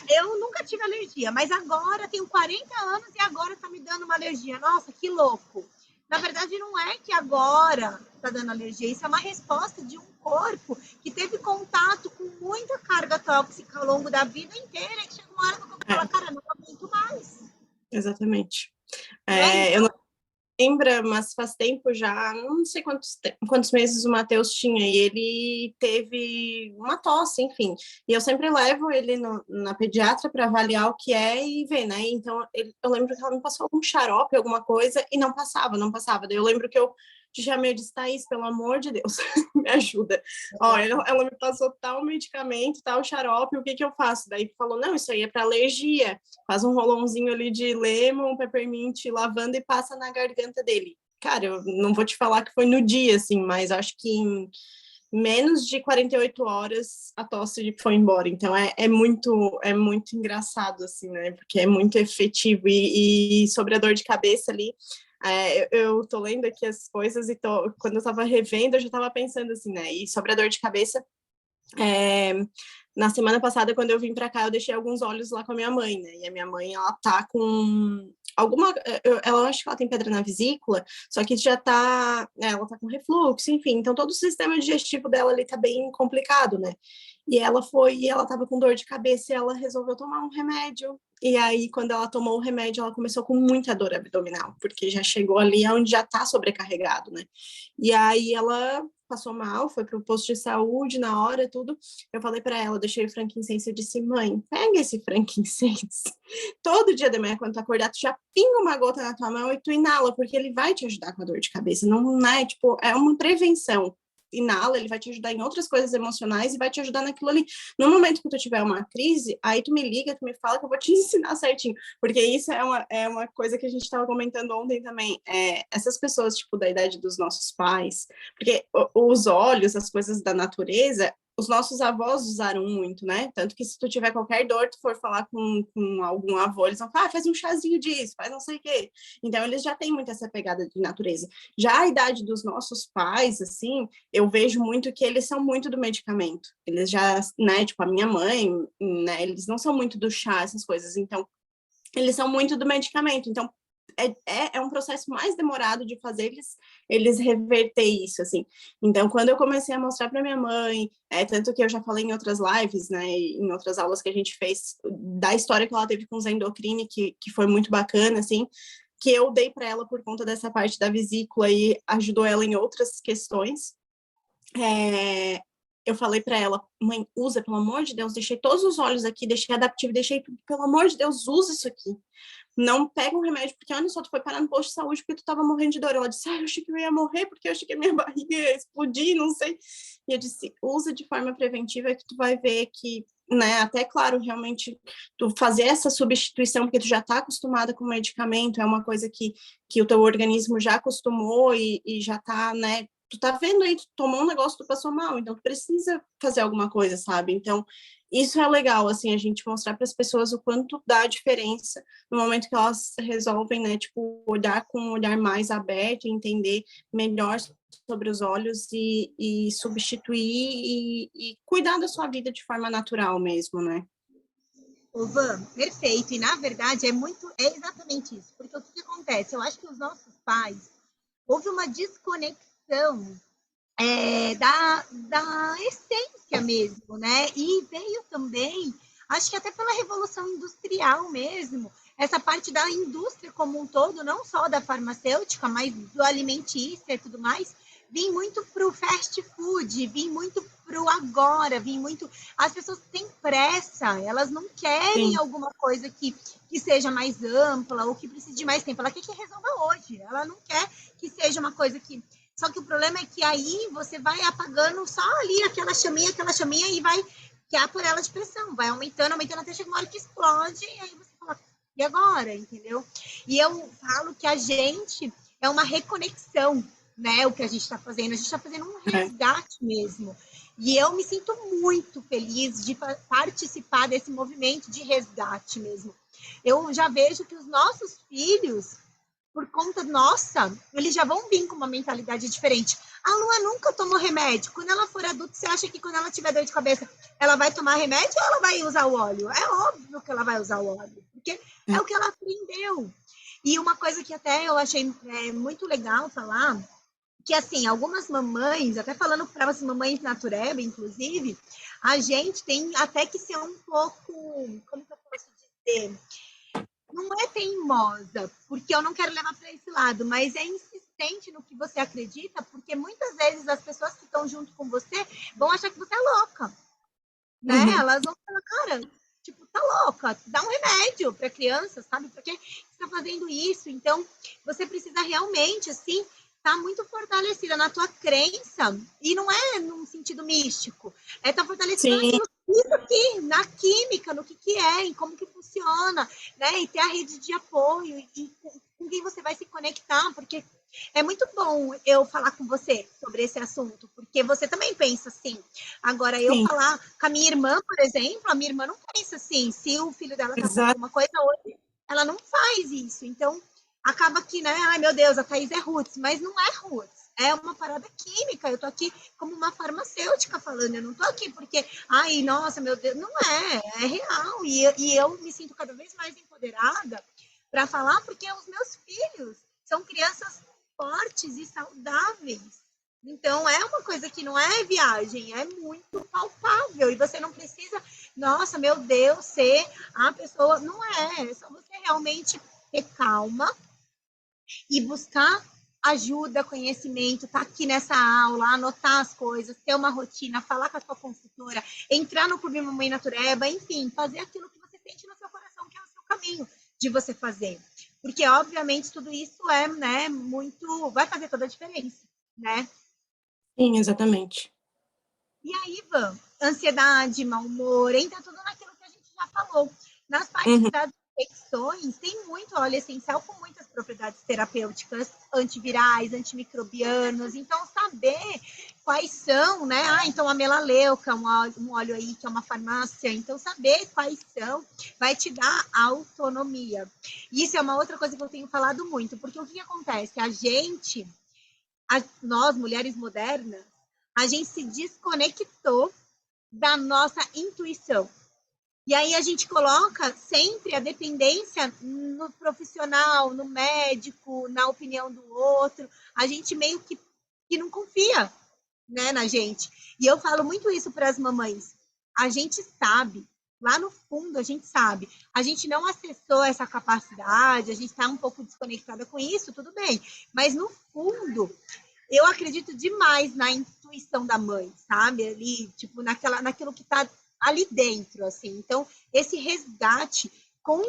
eu nunca tive alergia, mas agora tenho 40 anos e agora tá me dando uma alergia. Nossa, que louco. Na verdade, não é que agora está dando alergia, isso é uma resposta de um corpo que teve contato com muita carga tóxica ao longo da vida inteira e chega uma hora que o corpo fala, cara, não aguento mais. Exatamente. Eu não lembro, mas faz tempo já, não sei quantos meses o Matheus tinha, e ele teve uma tosse, enfim. E eu sempre levo ele na pediatra para avaliar o que é e ver, né? Então, eu lembro que ela me passou algum xarope, alguma coisa, e não passava. Daí eu lembro que eu te chamei, eu disse, Thaís, pelo amor de Deus, me ajuda. Ó, ela me passou tal medicamento, tal xarope, o que eu faço? Daí falou, não, isso aí é para alergia. Faz um rolãozinho ali de lemon, peppermint, lavanda e passa na garganta dele. Cara, eu não vou te falar que foi no dia, assim, mas acho que em menos de 48 horas a tosse foi embora. Então é muito engraçado, assim, né? Porque é muito efetivo. E sobre a dor de cabeça ali, eu tô lendo aqui as coisas e quando eu tava revendo, eu já tava pensando assim, né? E sobre a dor de cabeça, Na semana passada, quando eu vim para cá, eu deixei alguns óleos lá com a minha mãe, né? E a minha mãe, ela tá com ela acho que ela tem pedra na vesícula, só que já tá, ela tá com refluxo, enfim, então todo o sistema digestivo dela ali tá bem complicado, né? E ela tava com dor de cabeça e ela resolveu tomar um remédio. E aí, quando ela tomou o remédio, ela começou com muita dor abdominal, porque já chegou ali onde já tá sobrecarregado, né? E aí ela passou mal, foi pro posto de saúde na hora, tudo. Eu falei para ela, deixei o frankincense, eu disse, mãe, pega esse frankincense. Todo dia de manhã, quando tu acordar, tu já pinga uma gota na tua mão e tu inala, porque ele vai te ajudar com a dor de cabeça. Não é, tipo, é uma prevenção. Inala, ele vai te ajudar em outras coisas emocionais e vai te ajudar naquilo ali. No momento que tu tiver uma crise, aí tu me liga, tu me fala que eu vou te ensinar certinho. Porque isso é uma coisa que a gente estava comentando ontem também. Essas pessoas, tipo, da idade dos nossos pais, porque os olhos, as coisas da natureza, os nossos avós usaram muito, né? Tanto que se tu tiver qualquer dor, tu for falar com algum avô, eles vão falar, faz um chazinho disso, faz não sei o quê. Então, eles já têm muito essa pegada de natureza. Já a idade dos nossos pais, assim, eu vejo muito que eles são muito do medicamento. Eles já, né, tipo, a minha mãe, né, eles não são muito do chá, essas coisas. Então, eles são muito do medicamento. Então, é um processo mais demorado de fazer eles reverter isso, assim. Então, quando eu comecei a mostrar para minha mãe, tanto que eu já falei em outras lives, né, em outras aulas que a gente fez, da história que ela teve com os endocrine, que foi muito bacana, assim, que eu dei para ela por conta dessa parte da vesícula e ajudou ela em outras questões. Eu falei para ela, mãe, usa, pelo amor de Deus, deixei todos os óleos aqui, deixei adaptivo, deixei tudo, pelo amor de Deus, usa isso aqui. Não pega um remédio, porque olha só, tu foi parar no posto de saúde porque tu tava morrendo de dor. Ela disse, eu achei que eu ia morrer porque eu achei que a minha barriga ia explodir, não sei. E eu disse, usa de forma preventiva que tu vai ver que, né, até claro, realmente, tu fazer essa substituição, porque tu já tá acostumada com o medicamento, é uma coisa que o teu organismo já acostumou e já tá, né, tu tá vendo aí, tu tomou um negócio, tu passou mal, então tu precisa fazer alguma coisa, sabe? Então, isso é legal, assim, a gente mostrar para as pessoas o quanto dá a diferença no momento que elas resolvem, né, tipo, olhar com um olhar mais aberto e entender melhor sobre os olhos e substituir e cuidar da sua vida de forma natural mesmo, né? Ô, Van, perfeito. E na verdade é exatamente isso. Porque o que, que acontece? Eu acho que os nossos pais houve uma desconexão da essência mesmo, né? E veio também, acho que até pela Revolução Industrial mesmo, essa parte da indústria como um todo, não só da farmacêutica, mas do alimentícia e tudo mais, vim muito para o fast food, vim muito para o agora, vim muito. As pessoas têm pressa, elas não querem Sim. alguma coisa que seja mais ampla ou que precise de mais tempo. Ela quer que resolva hoje, ela não quer que seja uma coisa que. Só que o problema é que aí você vai apagando só ali aquela chaminha e vai que é a panela de pressão, vai aumentando, aumentando até chegar uma hora que explode e aí você fala, e agora, entendeu? E eu falo que a gente é uma reconexão, né? O que a gente está fazendo, a gente está fazendo um resgate mesmo. E eu me sinto muito feliz de participar desse movimento de resgate mesmo. Eu já vejo que os nossos filhos por conta nossa, eles já vão vir com uma mentalidade diferente. A Lua nunca tomou remédio. Quando ela for adulta, você acha que quando ela tiver dor de cabeça, ela vai tomar remédio ou ela vai usar o óleo? É óbvio que ela vai usar o óleo, porque é o que ela aprendeu. E uma coisa que até eu achei muito legal falar, que assim, algumas mamães, até falando para as mamães natureba, inclusive, a gente tem até que ser um pouco, como que eu posso dizer? Não é teimosa, porque eu não quero levar para esse lado, mas é insistente no que você acredita, porque muitas vezes as pessoas que estão junto com você vão achar que você é louca, né? Uhum. Elas vão falar, cara, tipo, tá louca, dá um remédio para criança, sabe? Por que você está fazendo isso? Então, você precisa realmente, assim, estar tá muito fortalecida na tua crença, e não é num sentido místico, é estar tá fortalecida Sim, naquilo isso aqui, na química, no que é, em como que funciona, né? E ter a rede de apoio e com quem você vai se conectar, porque é muito bom eu falar com você sobre esse assunto, porque você também pensa assim. Agora, eu sim, falar com a minha irmã, por exemplo, a minha irmã não pensa assim. Se o filho dela tá com exato. alguma coisa hoje, ela não faz isso. Então, acaba que, né? Ai, meu Deus, a Thaís é roots, mas não é roots. é uma parada química. Eu tô aqui como uma farmacêutica falando, eu não tô aqui porque, ai, nossa, meu Deus, não é real. E eu me sinto cada vez mais empoderada para falar, porque os meus filhos são crianças fortes e saudáveis. Então, é uma coisa que não é viagem, é muito palpável. E você não precisa, nossa, meu Deus, ser a pessoa. Não é só você realmente ter calma e buscar ajuda, conhecimento, tá aqui nessa aula, anotar as coisas, ter uma rotina, falar com a sua consultora, entrar no Clube Mamãe Natureba, enfim, fazer aquilo que você sente no seu coração, que é o seu caminho de você fazer. Porque, obviamente, tudo isso é, né, muito... vai fazer toda a diferença, né? Sim, exatamente. E aí, Ivan, ansiedade, mau humor, entra tudo naquilo que a gente já falou. Nas partes Uhum. das infecções, tem muito óleo essencial com muitas propriedades terapêuticas, antivirais, antimicrobianos. Então, saber quais são, né? Então a melaleuca, um óleo aí que é uma farmácia. Então, saber quais são vai te dar autonomia. E isso é uma outra coisa que eu tenho falado muito, porque o que acontece? Nós, mulheres modernas, a gente se desconectou da nossa intuição. E aí a gente coloca sempre a dependência no profissional, no médico, na opinião do outro. A gente meio que não confia, né, na gente. E eu falo muito isso para as mamães. A gente sabe, lá no fundo a gente sabe. A gente não acessou essa capacidade, a gente está um pouco desconectada com isso, tudo bem. Mas no fundo, eu acredito demais na intuição da mãe, sabe? Ali, tipo, naquilo que está ali dentro, assim. Então, esse resgate com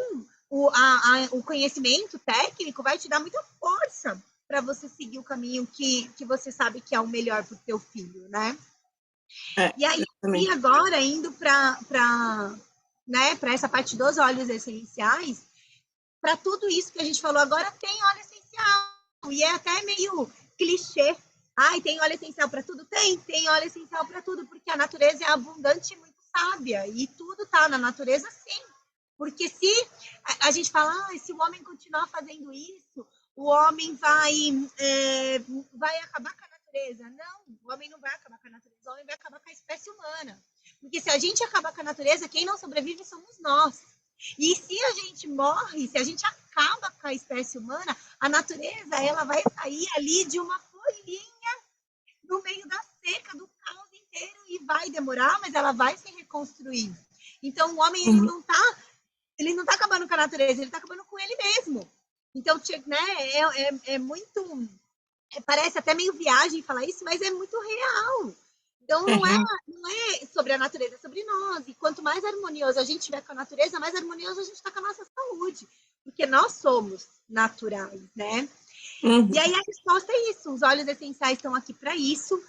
o conhecimento técnico vai te dar muita força para você seguir o caminho que você sabe que é o melhor para o teu filho, né? E aí, e agora, indo para né, essa parte dos óleos essenciais, para tudo isso que a gente falou agora, tem óleo essencial. E é até meio clichê. Ai, tem óleo essencial para tudo? Tem óleo essencial para tudo, porque a natureza é abundante e muito sábia. E tudo está na natureza, sim. Porque se a gente fala, se o homem continuar fazendo isso, o homem vai acabar com a natureza. Não, o homem não vai acabar com a natureza, o homem vai acabar com a espécie humana. Porque se a gente acabar com a natureza, quem não sobrevive somos nós. E se a gente morre, se a gente acaba com a espécie humana, a natureza ela vai sair ali de uma folhinha no meio da seca, do caos inteiro, e vai demorar, mas ela vai se reconstruir. Então, o homem ele não tá acabando com a natureza, ele tá acabando com ele mesmo. Então, né, é muito... parece até meio viagem falar isso, mas é muito real. Então, não é sobre a natureza, é sobre nós. E quanto mais harmonioso a gente estiver com a natureza, mais harmonioso a gente está com a nossa saúde. Porque nós somos naturais, né? Uhum. E aí a resposta é isso. Os óleos essenciais estão aqui para isso.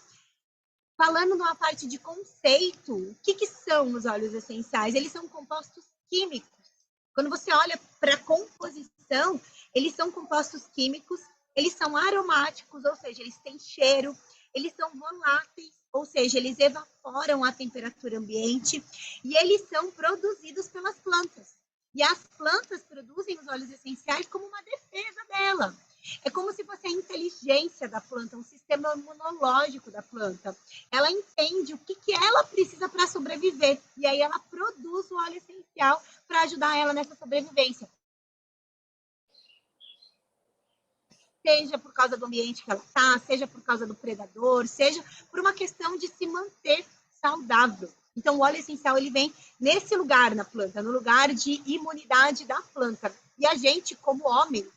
Falando numa parte de conceito, o que são os óleos essenciais? Eles são compostos químicos. Quando você olha para a composição, eles são compostos químicos, eles são aromáticos, ou seja, eles têm cheiro, eles são voláteis, ou seja, eles evaporam a temperatura ambiente, e eles são produzidos pelas plantas. E as plantas produzem os óleos essenciais como uma defesa dela. É como se fosse a inteligência da planta, um sistema imunológico da planta. Ela entende o que ela precisa para sobreviver, e aí ela produz o óleo essencial para ajudar ela nessa sobrevivência. Seja por causa do ambiente que ela está, seja por causa do predador, seja por uma questão de se manter saudável. Então, o óleo essencial ele vem nesse lugar na planta, no lugar de imunidade da planta. E a gente, como homem,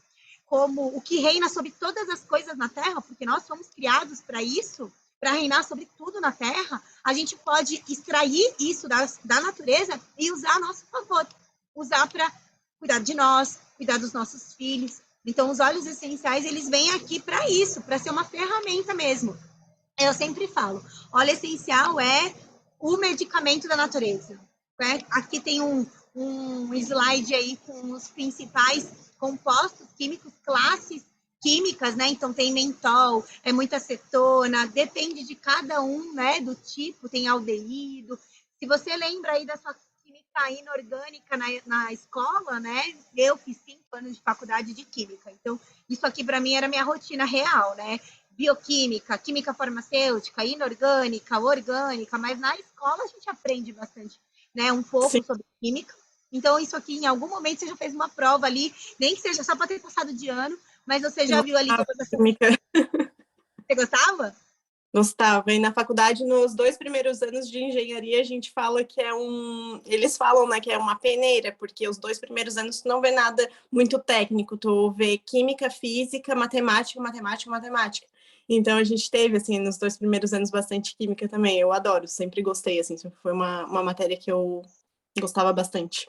como o que reina sobre todas as coisas na Terra, porque nós fomos criados para isso, para reinar sobre tudo na Terra, a gente pode extrair isso da natureza e usar a nosso favor. Usar para cuidar de nós, cuidar dos nossos filhos. Então, os óleos essenciais, eles vêm aqui para isso, para ser uma ferramenta mesmo. Eu sempre falo, óleo essencial é o medicamento da natureza. Né? Aqui tem um slide aí com os principais compostos químicos, classes químicas, né? Então tem mentol, é muita acetona, depende de cada um, né? Do tipo, tem aldeído. Se você lembra aí da sua química inorgânica na escola, né? Eu fiz 5 anos de faculdade de química. Então, isso aqui para mim era minha rotina real, né? bioquímica, química farmacêutica, inorgânica, orgânica, mas na escola a gente aprende bastante, né? Um pouco Sim. sobre química. Então, isso aqui, em algum momento, você já fez uma prova ali, nem que seja só para ter passado de ano, mas você já viu ali todas as... Química. Você gostava? Gostava. E na faculdade, nos 2 primeiros anos de engenharia, a gente fala que é eles falam, né, que é uma peneira, porque os 2 primeiros anos tu não vê nada muito técnico, tu vê química, física, matemática, matemática, matemática. Então a gente teve, assim, nos 2 primeiros anos bastante química também. Eu adoro, sempre gostei, assim, foi uma matéria que eu gostava bastante.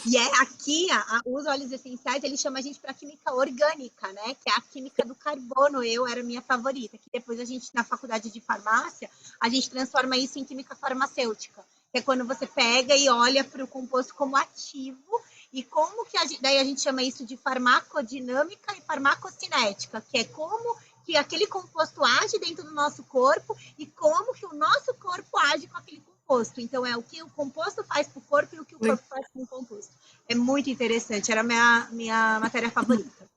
E é aqui, os óleos essenciais, ele chama a gente para química orgânica, né? Que é a química do carbono. Era a minha favorita. Que depois a gente, na faculdade de farmácia, a gente transforma isso em química farmacêutica. Que é quando você pega e olha para o composto como ativo e como que daí a gente chama isso de farmacodinâmica e farmacocinética, que é como que aquele composto age dentro do nosso corpo e como que o nosso corpo age com aquele composto. Então, é o que o composto faz para o corpo e o que o corpo faz com o composto. É muito interessante, era a minha matéria favorita.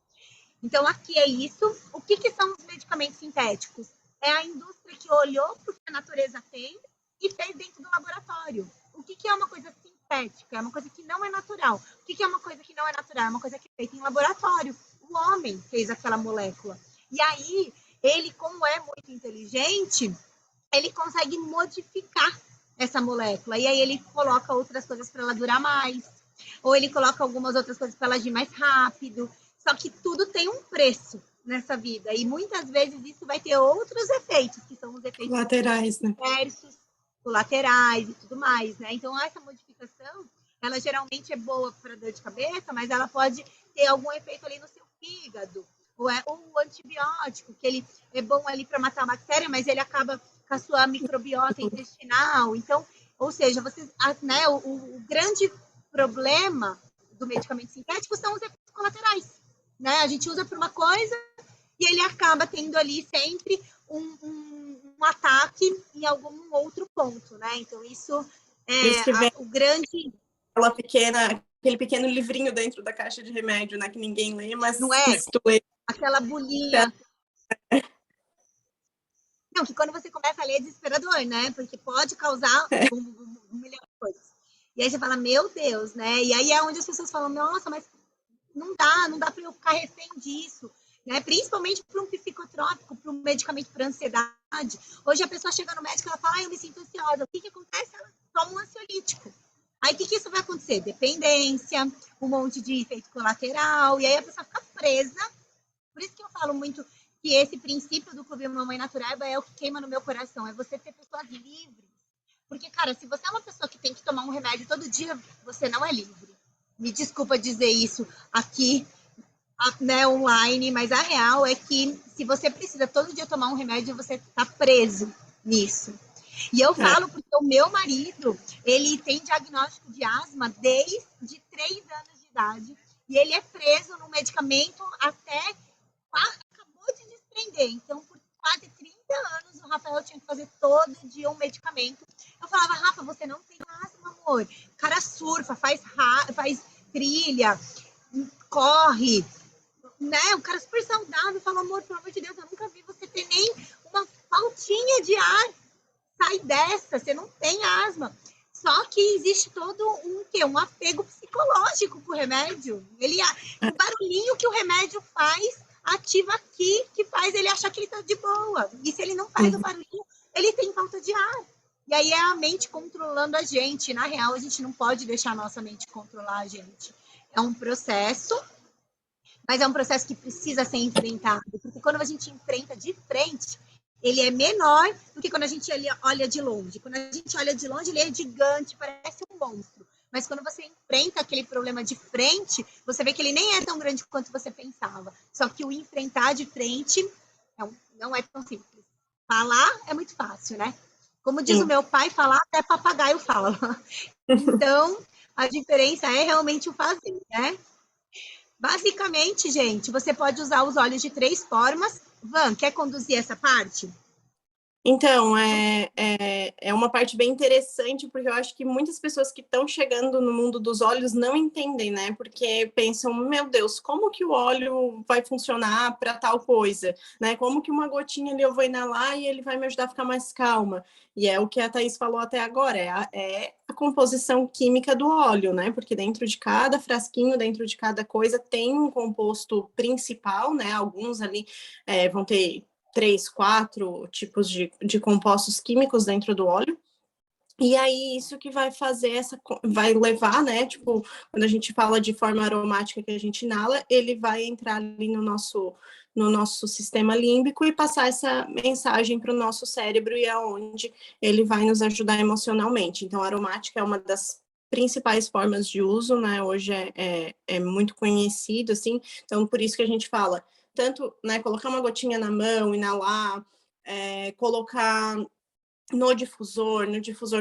Então, aqui é isso. O que são os medicamentos sintéticos? É a indústria que olhou para o que a natureza tem e fez dentro do laboratório. O que é uma coisa sintética? É uma coisa que não é natural. O que é uma coisa que não é natural? É uma coisa que é feita em laboratório. O homem fez aquela molécula. E aí, ele, como é muito inteligente, ele consegue modificar essa molécula. E aí ele coloca outras coisas para ela durar mais, ou ele coloca algumas outras coisas para ela agir mais rápido. Só que tudo tem um preço nessa vida. E muitas vezes isso vai ter outros efeitos, que são os efeitos Laterais, né? adversos, colaterais e tudo mais, né? Então, essa modificação, ela geralmente é boa para dor de cabeça, mas ela pode ter algum efeito ali no seu fígado. Ou o antibiótico, que ele é bom ali para matar a bactéria, mas ele acaba com a sua microbiota intestinal. Então, ou seja, vocês, né, o grande problema do medicamento sintético são os efeitos colaterais. Né? A gente usa para uma coisa e ele acaba tendo ali sempre um ataque em algum outro ponto, né? Então, isso Isso que vem o grande... aquele pequeno livrinho dentro da caixa de remédio, né? Que ninguém lê, mas não é? se tu lê... Aquela bolinha. Não, que quando você começa a ler é desesperador, né? Porque pode causar um milhão de coisas. E aí você fala, meu Deus, né? E aí é onde as pessoas falam, nossa, mas não dá para eu ficar refém disso. Né? Principalmente para um psicotrópico, para um medicamento para ansiedade. Hoje a pessoa chega no médico e ela fala, eu me sinto ansiosa. O que acontece? Ela toma um ansiolítico. Aí o que isso vai acontecer? Dependência, um monte de efeito colateral, e aí a pessoa fica presa. Por isso que eu falo muito que esse princípio do Clube Mamãe Natureba é o que queima no meu coração, é você ter pessoas livres. Porque, cara, se você é uma pessoa que tem que tomar um remédio todo dia, você não é livre. Me desculpa dizer isso aqui, né, online, mas a real é que se você precisa todo dia tomar um remédio, você está preso nisso. E eu falo porque o meu marido, ele tem diagnóstico de asma desde 3 anos de idade e ele é preso no medicamento até acabou de desprender. Então, por quase 30 anos, o Rafael tinha que fazer todo dia um medicamento. Eu falava, Rafa, você não tem asma, amor. O cara surfa, faz trilha, corre, né? O cara super saudável. Fala, amor, pelo amor de Deus, eu nunca vi você ter nem uma faltinha de ar. Sai dessa, você não tem asma. Só que existe todo um apego psicológico com o remédio. O barulhinho que o remédio faz ativa aqui, que faz ele achar que ele está de boa. E se ele não faz o barulhinho, ele tem falta de ar. E aí é a mente controlando a gente. Na real, a gente não pode deixar a nossa mente controlar a gente. É um processo, mas é um processo que precisa ser enfrentado. Porque quando a gente enfrenta de frente, ele é menor do que quando a gente olha de longe. Quando a gente olha de longe, ele é gigante, parece um monstro. Mas quando você enfrenta aquele problema de frente, você vê que ele nem é tão grande quanto você pensava. Só que o enfrentar de frente não é tão simples. Falar é muito fácil, né? Como diz o meu pai, falar até papagaio fala. Então, a diferença é realmente o fazer, né? Basicamente, gente, você pode usar os óleos de 3 formas. Van, quer conduzir essa parte? Então, é uma parte bem interessante, porque eu acho que muitas pessoas que estão chegando no mundo dos óleos não entendem, né? Porque pensam, meu Deus, como que o óleo vai funcionar para tal coisa, né? Como que uma gotinha ali eu vou inalar e ele vai me ajudar a ficar mais calma? E é o que a Thaís falou até agora, é a composição química do óleo, né? Porque dentro de cada frasquinho, dentro de cada coisa, tem um composto principal, né? Alguns ali vão ter 3, 4 tipos de compostos químicos dentro do óleo. E aí, isso que vai fazer vai levar, né? Tipo, quando a gente fala de forma aromática que a gente inala, ele vai entrar ali no nosso sistema límbico e passar essa mensagem para o nosso cérebro, e é onde ele vai nos ajudar emocionalmente. Então, a aromática é uma das principais formas de uso, né? Hoje é muito conhecido, assim. Então, por isso que a gente fala, tanto, né, colocar uma gotinha na mão, inalar, colocar no difusor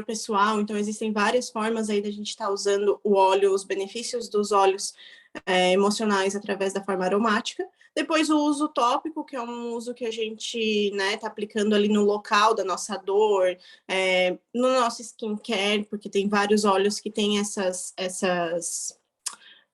pessoal. Então, existem várias formas aí da gente estar usando o óleo, os benefícios dos óleos emocionais através da forma aromática. Depois, o uso tópico, que é um uso que a gente, né, está aplicando ali no local da nossa dor, no nosso skincare, porque tem vários óleos que têm essas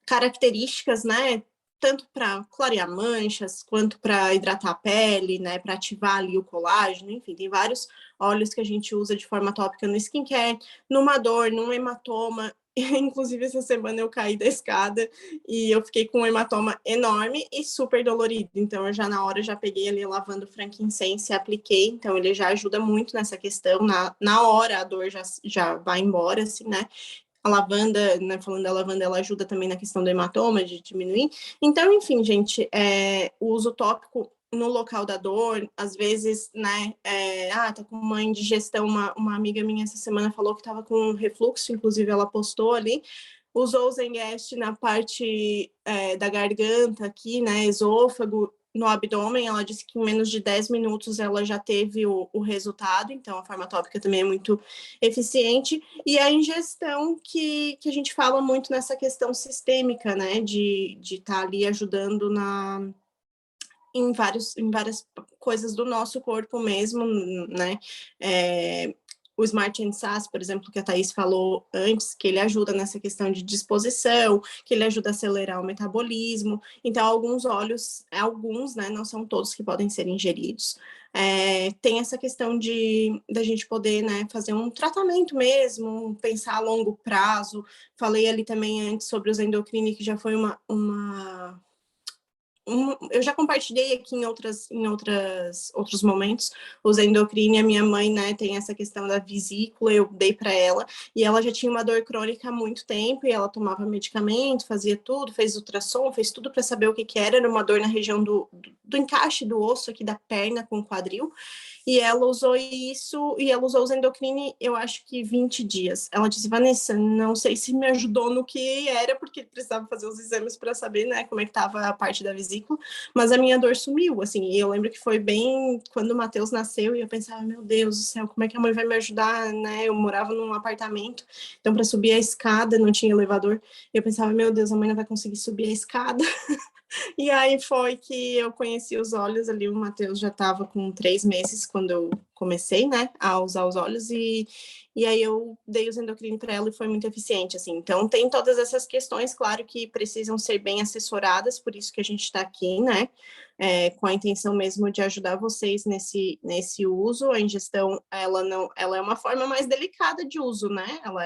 características, né? Tanto para clarear manchas, quanto para hidratar a pele, né? Para ativar ali o colágeno, enfim, tem vários óleos que a gente usa de forma tópica no skincare, numa dor, num hematoma. Inclusive, essa semana eu caí da escada e eu fiquei com um hematoma enorme e super dolorido. Então, eu já na hora já peguei ali lavando frankincense e apliquei. Então, ele já ajuda muito nessa questão. Na hora a dor já vai embora, assim, né? A lavanda, né, falando da lavanda, ela ajuda também na questão do hematoma, de diminuir. Então, enfim, gente, o uso tópico no local da dor, às vezes, né, tá com uma indigestão, uma amiga minha essa semana falou que estava com refluxo, inclusive ela postou ali, usou o Zengest na parte da garganta aqui, né, esôfago, no abdômen. Ela disse que em menos de 10 minutos ela já teve o resultado, então a forma tópica também é muito eficiente. E a ingestão que a gente fala muito nessa questão sistêmica, né, de estar ali ajudando em várias coisas do nosso corpo mesmo, né, o Smart SAS, por exemplo, que a Thaís falou antes, que ele ajuda nessa questão de disposição, que ele ajuda a acelerar o metabolismo. Então, alguns óleos, né, não são todos que podem ser ingeridos. Tem essa questão da gente poder, né, fazer um tratamento mesmo, pensar a longo prazo. Falei ali também antes sobre os endocrine, que já foi eu já compartilhei aqui em outros momentos, os endocrine. A minha mãe, né, tem essa questão da vesícula, eu dei para ela, e ela já tinha uma dor crônica há muito tempo, e ela tomava medicamento, fazia tudo, fez ultrassom, fez tudo para saber o que era uma dor na região do encaixe do osso aqui da perna com o quadril, e ela usou isso, e ela usou os endocrine, eu acho que 20 dias. Ela disse, Vanessa, não sei se me ajudou no que era, porque precisava fazer os exames para saber, né, como é que estava a parte da vesícula, mas a minha dor sumiu, assim, e eu lembro que foi bem quando o Matheus nasceu, e eu pensava, meu Deus do céu, como é que a mãe vai me ajudar, né? Eu morava num apartamento, então para subir a escada não tinha elevador, eu pensava, meu Deus, a mãe não vai conseguir subir a escada. E aí foi que eu conheci os óleos ali. O Matheus já estava com 3 meses quando eu comecei, né, a usar os óleos, e aí eu dei os endocrino para ela e foi muito eficiente, assim. Então, tem todas essas questões, claro, que precisam ser bem assessoradas, por isso que a gente está aqui, né, com a intenção mesmo de ajudar vocês nesse uso. A ingestão, ela é uma forma mais delicada de uso, né, ela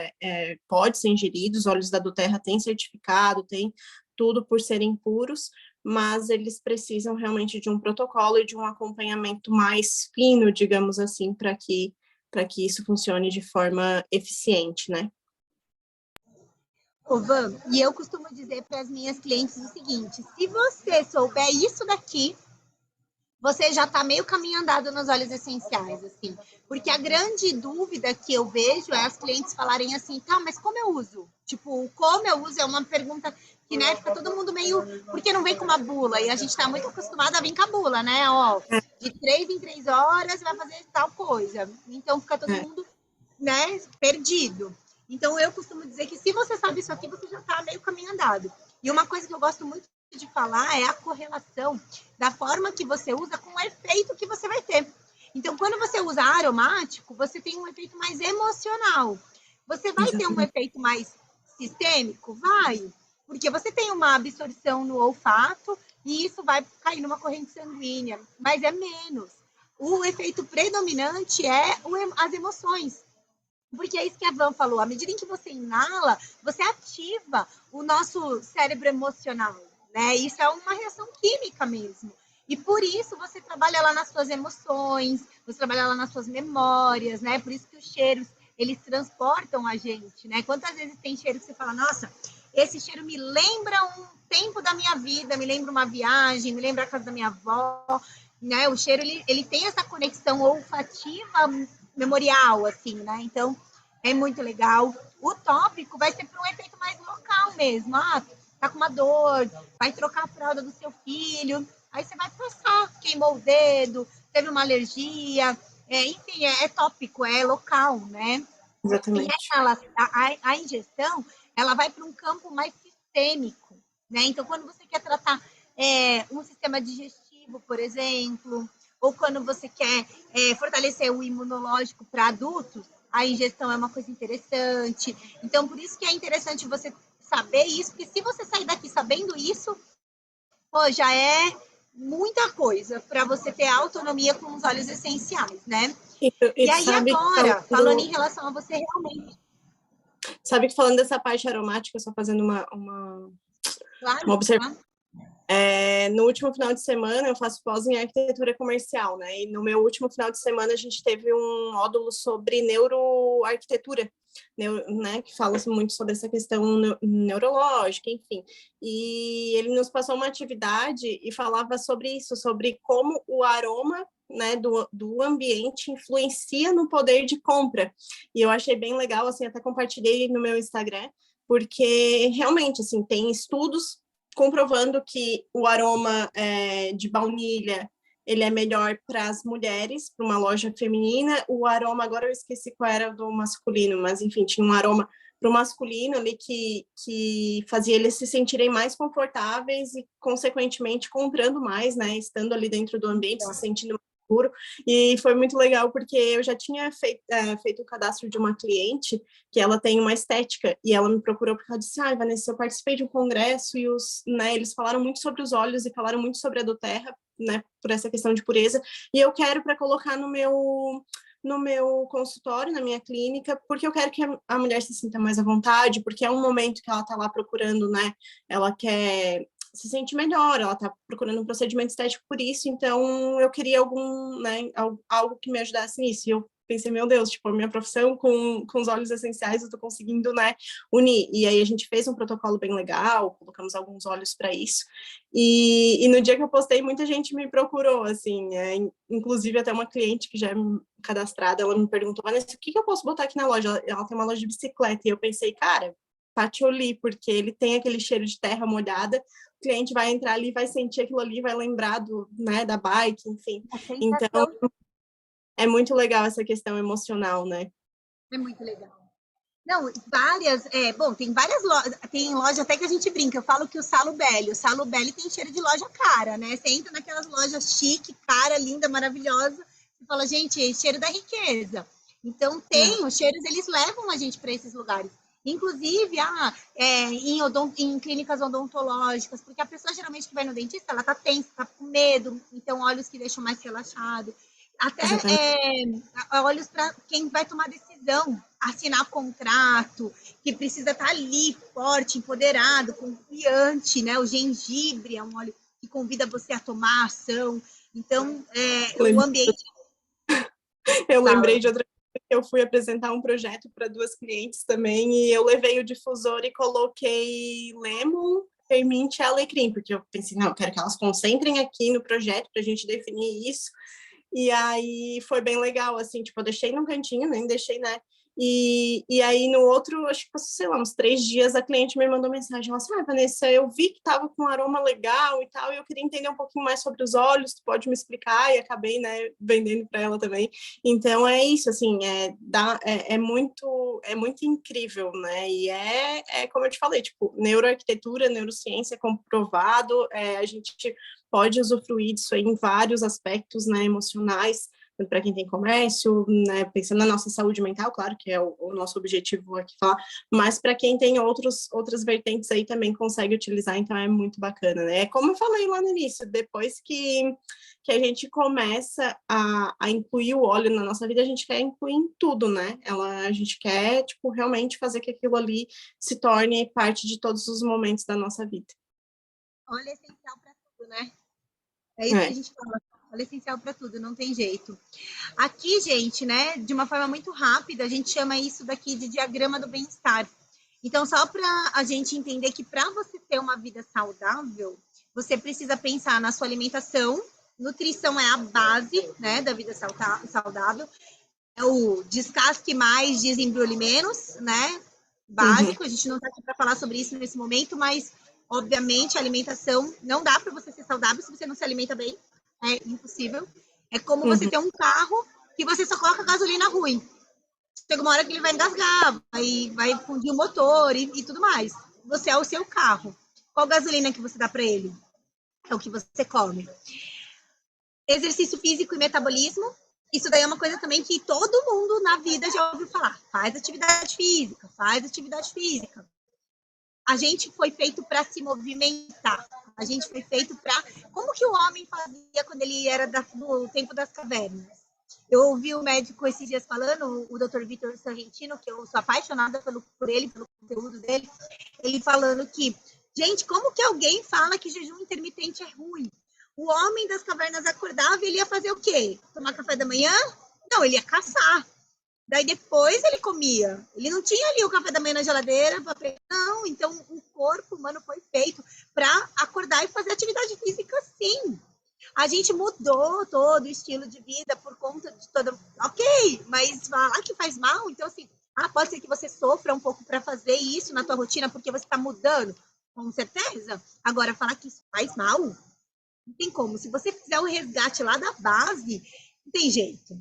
pode ser ingerida, os óleos da doTERRA têm certificado, tem tudo por serem puros, mas eles precisam realmente de um protocolo e de um acompanhamento mais fino, digamos assim, para que isso funcione de forma eficiente, né? Ô, Van, e eu costumo dizer para as minhas clientes o seguinte: se você souber isso daqui, você já está meio caminho andado nos óleos essenciais, assim. Porque a grande dúvida que eu vejo é as clientes falarem assim, tá, mas como eu uso? Tipo, como eu uso é uma pergunta que, né, fica todo mundo meio... Porque não vem com uma bula, e a gente está muito acostumado a vir com a bula, né? Ó, de 3 em 3 horas vai fazer tal coisa. Então, fica todo mundo, né, perdido. Então, eu costumo dizer que se você sabe isso aqui, você já está meio caminho andado. E uma coisa que eu gosto muito de falar é a correlação da forma que você usa com o efeito que você vai ter. Então, quando você usa aromático, você tem um efeito mais emocional. Você vai ter um Exatamente. efeito mais sistêmico? Vai, porque você tem uma absorção no olfato e isso vai cair numa corrente sanguínea, mas é menos. O efeito predominante é as emoções. Porque é isso que a Van falou, à medida em que você inala, você ativa o nosso cérebro emocional, né? Isso é uma reação química mesmo. E por isso você trabalha lá nas suas emoções, você trabalha lá nas suas memórias, né? Por isso que os cheiros, eles transportam a gente, né? Quantas vezes tem cheiro que você fala, nossa, esse cheiro me lembra um tempo da minha vida, me lembra uma viagem, me lembra a casa da minha avó, né? O cheiro, ele tem essa conexão olfativa memorial, assim, né? Então, é muito legal. O tópico vai ser para um efeito mais local mesmo. Ah, tá com uma dor, vai trocar a fralda do seu filho, aí você vai passar, queimou o dedo, teve uma alergia, enfim, é tópico, é local, né? E Exatamente. a ingestão, ela vai para um campo mais sistêmico, né? Então, quando você quer tratar um sistema digestivo, por exemplo, ou quando você quer fortalecer o imunológico para adultos, a ingestão é uma coisa interessante. Então, por isso que é interessante você saber isso, porque se você sair daqui sabendo isso, pô, já é muita coisa para você ter autonomia com os óleos essenciais, né? E E aí sabe que agora, falando em relação a você realmente falando dessa parte aromática, só fazendo claro, uma observação. claro. No último final de semana, eu faço pós em arquitetura comercial, né? E no meu último final de semana, a gente teve um módulo sobre neuroarquitetura, né? Que fala muito sobre essa questão neurológica, enfim. E ele nos passou uma atividade e falava sobre isso, sobre como o aroma, né, do ambiente influencia no poder de compra. E eu achei bem legal, assim, até compartilhei no meu Instagram, porque realmente, assim, tem estudos comprovando que o aroma de baunilha ele é melhor para as mulheres, para uma loja feminina. O aroma, agora eu esqueci qual era do masculino, mas enfim, tinha um aroma para o masculino ali que fazia eles se sentirem mais confortáveis e, consequentemente, comprando mais, né? Estando ali dentro do ambiente, se sentindo mais seguro. E foi muito legal, porque eu já tinha feito o cadastro de uma cliente que ela tem uma estética, e ela me procurou porque ela disse, Vanessa, eu participei de um congresso e eles falaram muito sobre os óleos e falaram muito sobre a doTERRA, né, por essa questão de pureza, e eu quero para colocar no meu consultório, na minha clínica, porque eu quero que a mulher se sinta mais à vontade, porque é um momento que ela está lá procurando, né, ela quer se sente melhor, ela está procurando um procedimento estético por isso, então eu queria algo que me ajudasse nisso, e eu pensei, meu Deus, tipo, a minha profissão com os óleos essenciais eu tô conseguindo, né, unir. E aí a gente fez um protocolo bem legal, colocamos alguns óleos para isso. E no dia que eu postei, muita gente me procurou, assim, inclusive até uma cliente que já é cadastrada, ela me perguntou, Vanessa, o que eu posso botar aqui na loja? Ela tem uma loja de bicicleta, e eu pensei, cara, patchouli, porque ele tem aquele cheiro de terra molhada, o cliente vai entrar ali, vai sentir aquilo ali, vai lembrar né, da bike, enfim. Então, é muito legal essa questão emocional, né? É muito legal. Não, tem várias lojas, tem loja até que a gente brinca, eu falo que o Salo Belli tem cheiro de loja cara, né? Você entra naquelas lojas chique, cara, linda, maravilhosa, e fala, gente, cheiro da riqueza. Então, os cheiros, eles levam a gente para esses lugares. Inclusive, em clínicas odontológicas, porque a pessoa geralmente que vai no dentista, ela tá tensa, tá com medo, então óleos que deixam mais relaxado. Até olhos para quem vai tomar decisão, assinar contrato, que precisa estar ali forte, empoderado, confiante, né? O gengibre é um óleo que convida você a tomar ação. Então, o ambiente. Eu lembrei de outra coisa, que eu fui apresentar um projeto para 2 clientes também, e eu levei o difusor e coloquei lemon, peppermint e alecrim, porque eu pensei, não, eu quero que elas concentrem aqui no projeto para a gente definir isso. E aí foi bem legal, assim, tipo, eu deixei num cantinho, nem deixei, né? E aí no outro, acho que passou, sei lá, uns 3 dias, a cliente me mandou mensagem, ela disse, Vanessa, eu vi que tava com um aroma legal e tal, e eu queria entender um pouquinho mais sobre os óleos, tu pode me explicar? E acabei, né, vendendo para ela também. Então é isso, assim, é muito incrível, né? E como eu te falei, tipo, neuroarquitetura, neurociência comprovado, a gente pode usufruir disso aí em vários aspectos, né, emocionais, para quem tem comércio, né, pensando na nossa saúde mental, claro que é o nosso objetivo aqui falar, mas para quem tem outras vertentes aí também consegue utilizar, então é muito bacana, né? É como eu falei lá no início, depois que a gente começa a incluir o óleo na nossa vida, a gente quer incluir em tudo, né? A gente quer, tipo, realmente fazer que aquilo ali se torne parte de todos os momentos da nossa vida. Óleo é essencial para tudo, né? É isso que a É. gente fala. Óleo é essencial para tudo, não tem jeito. Aqui, gente, né, de uma forma muito rápida, a gente chama isso daqui de diagrama do bem-estar. Então, só para a gente entender que para você ter uma vida saudável, você precisa pensar na sua alimentação. Nutrição é a base, né, da vida saudável. É o descasque mais, desembrulhe menos, né? Básico. A gente não está aqui para falar sobre isso nesse momento, mas obviamente a alimentação não dá para você ser saudável se você não se alimenta bem. É impossível. É como você ter um carro que você só coloca gasolina ruim. Chega uma hora que ele vai engasgar, vai fundir o motor e tudo mais. Você é o seu carro. Qual gasolina que você dá para ele? É o que você come. Exercício físico e metabolismo. Isso daí é uma coisa também que todo mundo na vida já ouviu falar. Faz atividade física, faz atividade física. A gente foi feito para se movimentar. A gente foi feito para... Como que o homem fazia quando ele era do tempo das cavernas? Eu ouvi o médico esses dias falando, o Dr. Vitor Sargentino, que eu sou apaixonada por ele, pelo conteúdo dele, ele falando que, gente, como que alguém fala que jejum intermitente é ruim? O homem das cavernas acordava e ele ia fazer o quê? Tomar café da manhã? Não, ele ia caçar. Daí depois ele comia. Ele não tinha ali o café da manhã na geladeira. Não, então o corpo humano foi feito para acordar e fazer atividade física, sim. A gente mudou todo o estilo de vida por conta de toda... Ok, mas falar que faz mal, então assim, pode ser que você sofra um pouco para fazer isso na tua rotina porque você está mudando, com certeza. Agora, falar que isso faz mal, não tem como. Se você fizer o resgate lá da base, não tem jeito.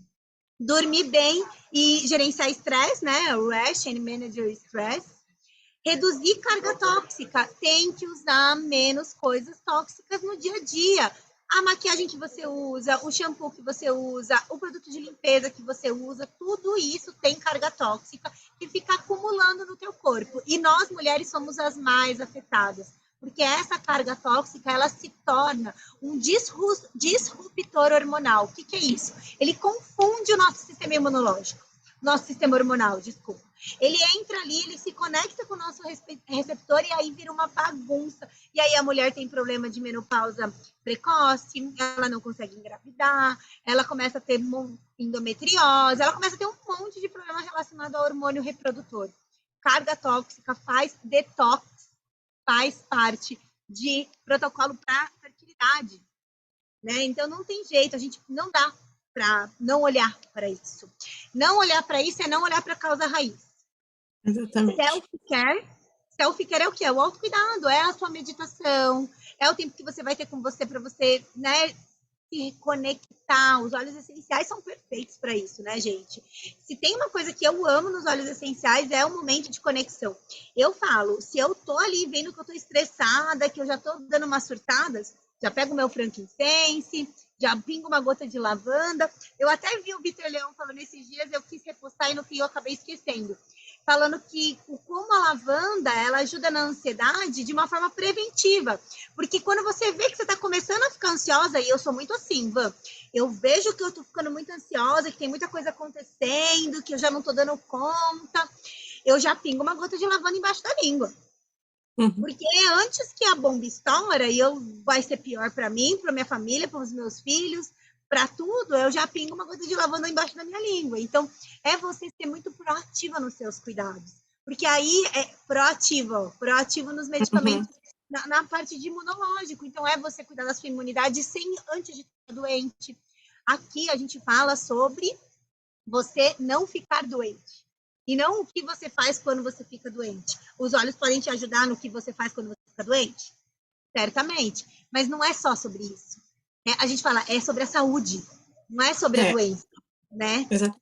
Dormir bem e gerenciar estresse, né? Rest and manage your stress. Reduzir carga tóxica. Tem que usar menos coisas tóxicas no dia a dia. A maquiagem que você usa, o shampoo que você usa, o produto de limpeza que você usa, tudo isso tem carga tóxica que fica acumulando no teu corpo. E nós, mulheres, somos as mais afetadas. Porque essa carga tóxica, ela se torna um disruptor hormonal. O que é isso? Ele confunde o nosso sistema imunológico. Nosso sistema hormonal, desculpa. Ele entra ali, ele se conecta com o nosso receptor e aí vira uma bagunça. E aí a mulher tem problema de menopausa precoce, ela não consegue engravidar, ela começa a ter endometriose, ela começa a ter um monte de problema relacionado ao hormônio reprodutor. Carga tóxica faz detox, faz parte de protocolo para fertilidade, né? Então não tem jeito, a gente não dá para não olhar para isso. Não olhar para isso é não olhar para a causa raiz. Exatamente. Self-care é o quê? É o autocuidado, é a sua meditação, é o tempo que você vai ter com você para você, né, se conectar. Os óleos essenciais são perfeitos para isso, né, gente? Se tem uma coisa que eu amo nos óleos essenciais é o momento de conexão. Eu falo, se eu tô ali vendo que eu tô estressada, que eu já tô dando umas surtadas, já pego o meu frankincense, já pingo uma gota de lavanda. Eu até vi o Vitor Leão falando esses dias, eu quis repostar e no fim eu acabei esquecendo. Falando que como a lavanda, ela ajuda na ansiedade de uma forma preventiva. Porque quando você vê que você está começando a ficar ansiosa, e eu sou muito assim, Van, eu vejo que eu estou ficando muito ansiosa, que tem muita coisa acontecendo, que eu já não estou dando conta, eu já pingo uma gota de lavanda embaixo da língua. Porque antes que a bomba estoura, e vai ser pior para mim, para minha família, para os meus filhos, para tudo, eu já pingo uma gota de lavanda embaixo da minha língua. Então, é você ser muito proativa nos seus cuidados. Porque aí é proativo nos medicamentos, na parte de imunológico. Então, é você cuidar da sua imunidade antes de estar doente. Aqui a gente fala sobre você não ficar doente. E não o que você faz quando você fica doente. Os olhos podem te ajudar no que você faz quando você fica doente? Certamente. Mas não é só sobre isso. A gente fala, é sobre a saúde, não é sobre a doença, né? Exato.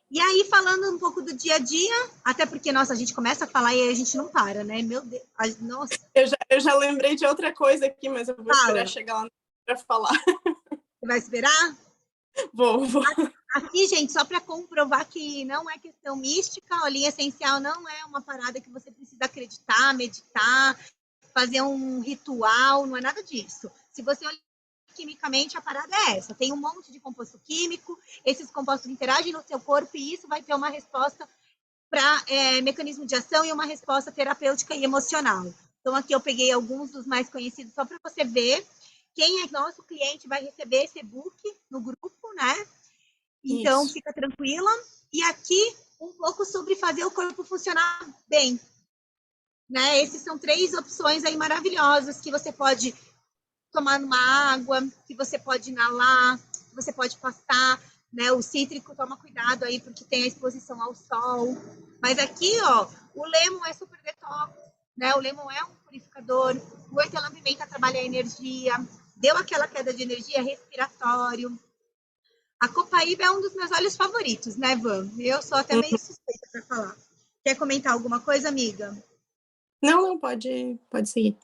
E aí, falando um pouco do dia a dia, até porque, nossa, a gente começa a falar e aí a gente não para, né? Meu Deus, nossa. Eu já lembrei de outra coisa aqui, mas eu vou esperar chegar lá para falar. Você vai esperar? Vou. Aqui, gente, só para comprovar que não é questão mística, a linha essencial não é uma parada que você precisa acreditar, meditar, fazer um ritual, não é nada disso. Se você olhar quimicamente, a parada é essa: tem um monte de composto químico, esses compostos interagem no seu corpo e isso vai ter uma resposta para mecanismo de ação e uma resposta terapêutica e emocional. Então, aqui eu peguei alguns dos mais conhecidos só para você ver. Quem é nosso cliente vai receber esse e-book no grupo, né? Então, Isso. fica tranquila. E aqui, um pouco sobre fazer o corpo funcionar bem. Né? Essas são 3 opções aí maravilhosas que você pode tomar numa água, que você pode inalar, que você pode passar. Né? O cítrico, toma cuidado aí, porque tem a exposição ao sol. Mas aqui, ó, o lemon é super detox, né? O lemon é um purificador, o hortelã-pimenta trabalha a energia, deu aquela queda de energia, respiratório. A copaíba é um dos meus óleos favoritos, né, Van? Eu sou até meio suspeita para falar. Quer comentar alguma coisa, amiga? Não, pode seguir.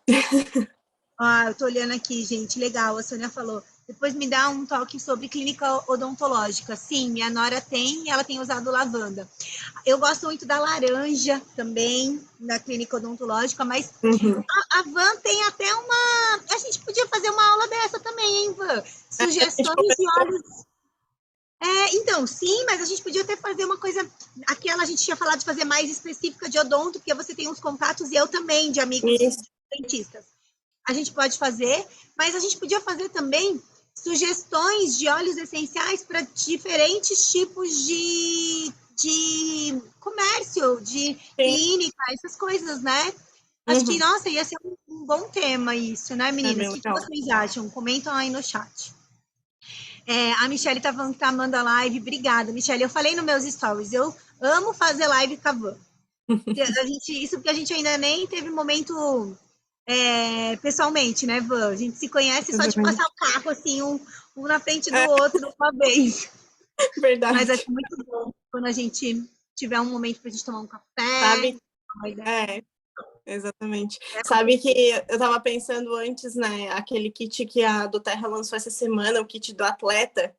Eu tô olhando aqui, gente, legal, a Sônia falou. Depois me dá um toque sobre clínica odontológica. Sim, minha nora tem e ela tem usado lavanda. Eu gosto muito da laranja também, na clínica odontológica, mas Uhum. a Van tem até uma... A gente podia fazer uma aula dessa também, hein, Van? A gente Sugestões de começou óleos. Então, sim, mas a gente podia até fazer uma coisa... Aquela a gente tinha falado de fazer mais específica de odonto, porque você tem uns contatos, e eu também, de amigos isso. dentistas. A gente pode fazer, mas a gente podia fazer também sugestões de óleos essenciais para diferentes tipos de comércio, de Sim. clínica, essas coisas, né? Acho que, Uhum. nossa, ia ser um bom tema isso, né, É meninas? bem O que legal. vocês acham? Comentam aí no chat. A Michelle tá falando que tá amando a live. Obrigada, Michelle. Eu falei nos meus stories, eu amo fazer live com a Van. Isso porque a gente ainda nem teve momento pessoalmente, né, Van? A gente se conhece só de passar Exatamente. o carro, assim, um na frente do outro uma vez. Mas vai Verdade. ser muito bom quando a gente tiver um momento para a gente tomar um café, Sabe? uma ideia. É, exatamente. Sabe que eu tava pensando antes, né? Aquele kit que a do Terra lançou essa semana, o kit do atleta.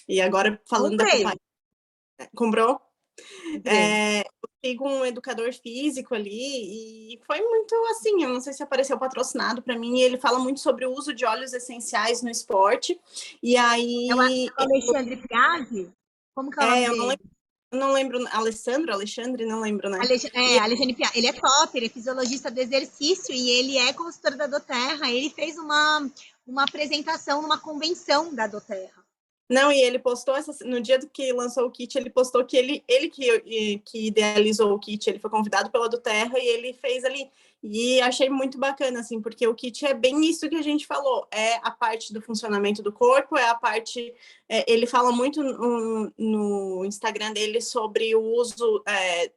E agora, falando da Comprei, Copa, comprou? comprei. Eu sigo um educador físico ali e foi muito assim, eu não sei se apareceu patrocinado para mim, e ele fala muito sobre o uso de óleos essenciais no esporte. E É o aí, Alexandre Piazzi? Como que é o nome dele? eu não lembro, Alexandre, não lembro, né? E Alexandre Piazzi. Ele é top, ele é fisiologista do exercício e ele é consultor da Doterra. Ele fez uma apresentação numa convenção da Doterra. não, e ele postou no dia do que lançou o kit, ele postou que ele que idealizou o kit, ele foi convidado pela do Terra e ele fez ali. E achei muito bacana, assim, porque o kit é bem isso que a gente falou, é a parte do funcionamento do corpo, é a parte. Ele fala muito no Instagram dele sobre o uso,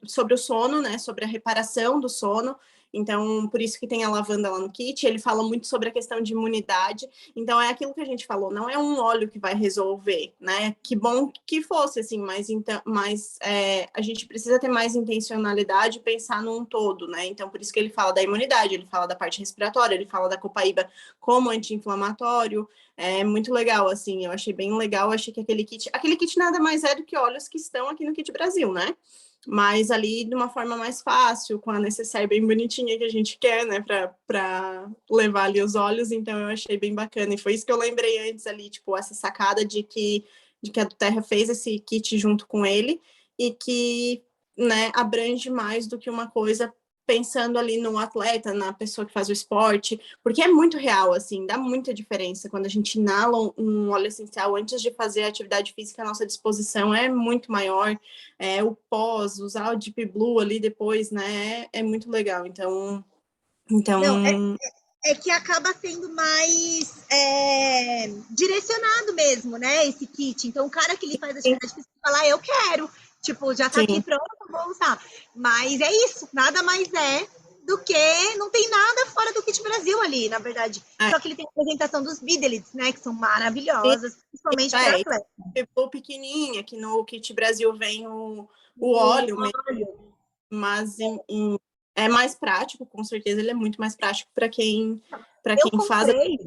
sobre o sono, né? Sobre a reparação do sono. Então, por isso que tem a lavanda lá no kit. Ele fala muito sobre a questão de imunidade. Então, é aquilo que a gente falou, não é um óleo que vai resolver, né? Que bom que fosse, assim, mas a gente precisa ter mais intencionalidade e pensar num todo, né? Então, por isso que ele fala da imunidade, ele fala da parte respiratória, ele fala da copaíba como anti-inflamatório. É muito legal, assim, eu achei bem legal, achei que aquele kit nada mais é do que óleos que estão aqui no Kit Brasil, né? Mas ali de uma forma mais fácil, com a necessaire bem bonitinha que a gente quer, né, para levar ali os olhos, então eu achei bem bacana, e foi isso que eu lembrei antes ali, tipo, essa sacada de que a do Terra fez esse kit junto com ele, e que, né, abrange mais do que uma coisa, pensando ali no atleta, na pessoa que faz o esporte, porque é muito real, assim, dá muita diferença quando a gente inala um óleo essencial antes de fazer a atividade física, a nossa disposição é muito maior, o pós, usar o Deep Blue ali depois, né? É muito legal. Então, Não, é que acaba sendo mais direcionado mesmo, né? Esse kit. Então, o cara que ele faz sim, atividade física fala, eu quero. Tipo, já tá aqui sim, pronto, vou usar. Mas é isso, nada mais é do que. Não tem nada fora do Kit Brasil ali, na verdade. é, Só que ele tem a apresentação dos Bidelids, né? Que são sim, maravilhosas, principalmente para é, atleta. Deep Blue pequenininha, que no Kit Brasil vem o O óleo mesmo, óleo. mas é mais prático, com certeza ele é muito mais prático para quem Eu faz. comprei.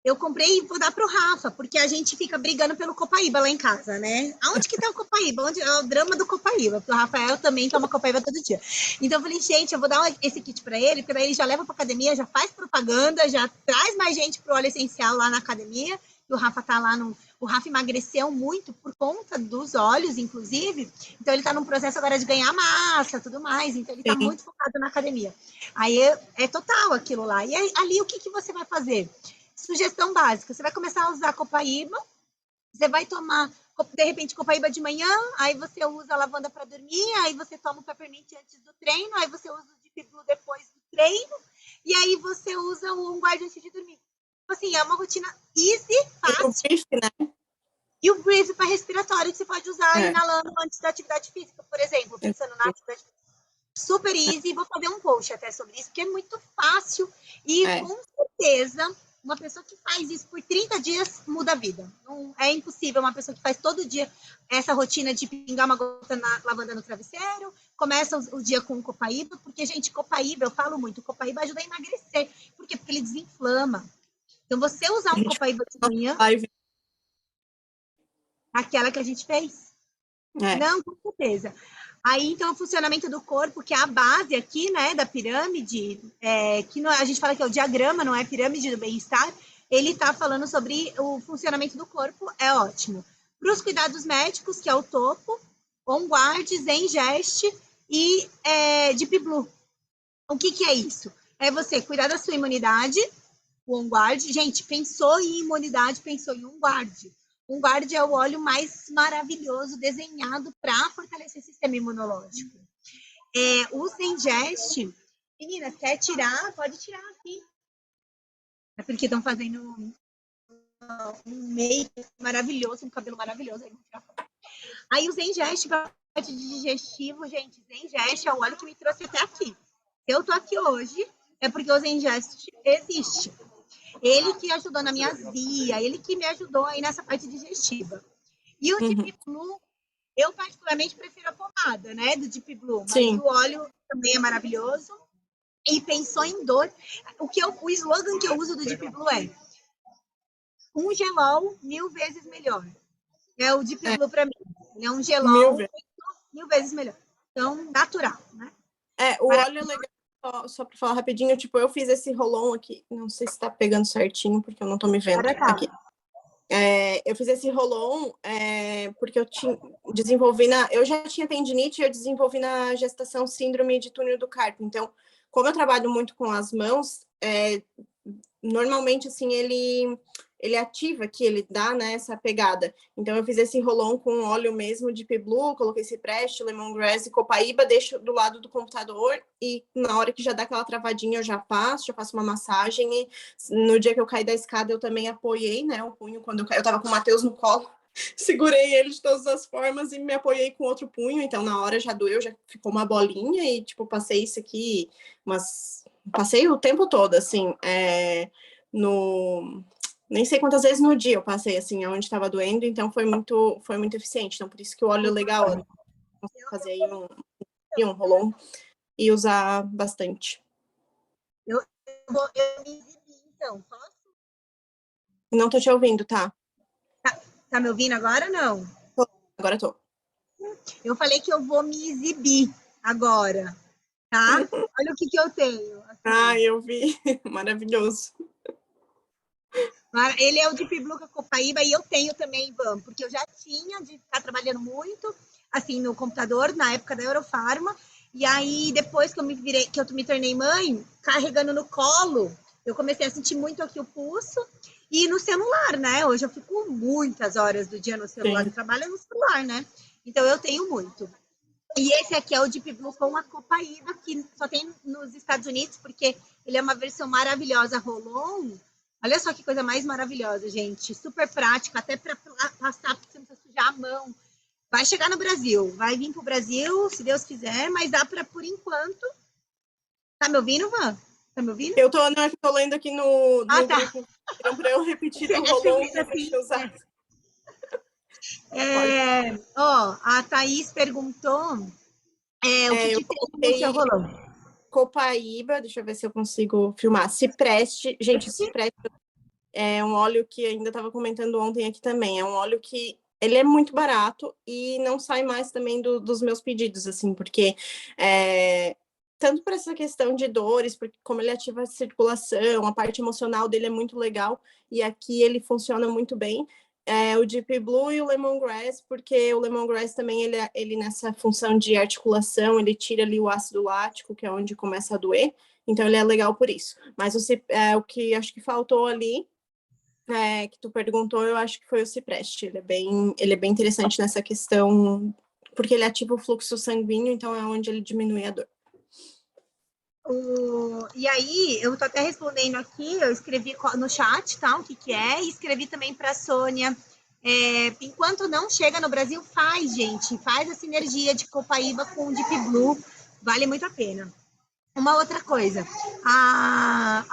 Eu comprei e vou dar pro Rafa, porque a gente fica brigando pelo Copaíba lá em casa, né? Aonde que tá o Copaíba? Onde é o drama do Copaíba? Porque o Rafael também toma Copaíba todo dia. Então eu falei, gente, eu vou dar esse kit para ele, porque daí ele já leva pra academia, já faz propaganda, já traz mais gente pro óleo essencial lá na academia. E o Rafa tá lá no. O Rafa emagreceu muito por conta dos óleos, inclusive. Então ele tá num processo agora de ganhar massa, tudo mais. Então ele tá Sim. muito focado na academia. Aí é total aquilo lá. E aí, ali o que, que você vai fazer? Sugestão básica: você vai começar a usar Copaíba, você vai tomar, de repente, Copaíba de manhã, aí você usa a lavanda para dormir, aí você toma o peppermint antes do treino, aí você usa o Deep Blue depois do treino, e aí você usa o On Guard antes de dormir. Assim, é uma rotina easy, E o fácil. brief, né? E o brief para respiratório, que você pode usar inalando antes da atividade física, por exemplo, pensando na atividade física. Super easy, vou fazer um post até sobre isso, porque é muito fácil e com certeza uma pessoa que faz isso por 30 dias muda a vida. Não é impossível uma pessoa que faz todo dia essa rotina de pingar uma gota na lavanda no travesseiro, começa o dia com Copaíba, porque, gente, Copaíba, eu falo muito, Copaíba ajuda a emagrecer. Por quê? Porque ele desinflama. Então, você usar um Copaíba de manhã, aquela que a gente fez, não, com certeza. Aí, então, o funcionamento do corpo, que é a base aqui, né, da pirâmide, que a gente fala que é o diagrama, não é pirâmide do bem-estar, ele está falando sobre o funcionamento do corpo, é ótimo. Para os cuidados médicos, que é o topo, On Guard, Zen Gest e Deep Blue. O que, que é isso? É você cuidar da sua imunidade, o On Guard. Gente, pensou em imunidade, pensou em On Guard. On Guard é o óleo mais maravilhoso desenhado para fortalecer o sistema imunológico. O Zengest, meninas, quer tirar? Pode tirar aqui. É porque estão fazendo um make maravilhoso, um cabelo maravilhoso. Aí o Zengest, parte de digestivo, gente, Zengest é o óleo que me trouxe até aqui. Se eu tô aqui hoje, é porque o Zengest existe. Ele que ajudou na minha azia, ele que me ajudou aí nessa parte digestiva. E o Deep Blue, eu particularmente prefiro a pomada, né, do Deep Blue, mas o óleo também é maravilhoso. E pensou em dor. O slogan que eu uso do Deep Blue é um gelol 1000 vezes melhor. É o Deep Blue para mim. Ele é um gelol 1000 vezes melhor. Então, natural, né? O óleo é legal, só para falar rapidinho, tipo, eu fiz esse rolon aqui, não sei se tá pegando certinho, porque eu não tô me vendo aqui. Eu fiz esse rolon porque eu desenvolvi eu já tinha tendinite e eu desenvolvi na gestação síndrome de túnel do carpo. Então, como eu trabalho muito com as mãos, normalmente, assim, ele ativa aqui, ele dá, né, essa pegada. Então, eu fiz esse rolon com óleo mesmo de Deep Blue, coloquei cipreste, lemongrass e copaíba, deixo do lado do computador e na hora que já dá aquela travadinha eu já faço uma massagem e no dia que eu caí da escada eu também apoiei, né, o punho quando eu tava com o Matheus no colo, segurei ele de todas as formas e me apoiei com outro punho, então na hora já doeu, já ficou uma bolinha e, tipo, passei isso aqui, passei o tempo todo, assim, nem sei quantas vezes no dia eu passei, assim, onde estava doendo, então foi muito eficiente. Então, por isso que o óleo legal é fazer aí um rolon e usar bastante. Eu me exibi, então, posso? Não tô te ouvindo, tá? Tá me ouvindo agora? Não. Agora tô. Eu falei que eu vou me exibir agora, tá? Olha o que eu tenho. Assim. Eu vi. Maravilhoso. Ele é o Deep Blue com a Copaíba e eu tenho também, Ivan, porque eu já tinha de ficar trabalhando muito, assim, no computador, na época da Eurofarma, e aí depois que eu me tornei mãe, carregando no colo, eu comecei a sentir muito aqui o pulso e no celular, né? Hoje eu fico muitas horas do dia no celular, eu trabalho no celular, né? Então eu tenho muito. E esse aqui é o Deep Blue com a Copaíba, que só tem nos Estados Unidos, porque ele é uma versão maravilhosa Rolon. Olha só que coisa mais maravilhosa, gente. Super prática, até para passar, porque você não precisa sujar a mão. Vai chegar no Brasil, vai vir para o Brasil, se Deus quiser, mas dá para, por enquanto. Tá me ouvindo, Van? Tá me ouvindo? Eu tô lendo aqui no tá. grupo. Então, para eu repetir do rolon que assim, usar. A Thaís perguntou o que tem no seu rolão. Copaíba, deixa eu ver se eu consigo filmar. Cipreste, gente, cipreste É um óleo que ainda estava comentando ontem aqui também. É um óleo que ele é muito barato e não sai mais também dos meus pedidos, assim, porque tanto por essa questão de dores, porque como ele ativa a circulação, a parte emocional dele é muito legal, e aqui ele funciona muito bem. O Deep Blue e o Lemongrass, porque o Lemongrass também, ele nessa função de articulação, ele tira ali o ácido lático, que é onde começa a doer, então ele é legal por isso. Mas o que acho que faltou ali, que tu perguntou, eu acho que foi o cipreste. Ele é bem interessante nessa questão, porque ele ativa o fluxo sanguíneo, então é onde ele diminui a dor. E aí, eu tô até respondendo aqui, eu escrevi no chat, tá, o que é, e escrevi também para a Sônia. Enquanto não chega no Brasil, faz a sinergia de Copaíba com o Deep Blue, vale muito a pena. Uma outra coisa, a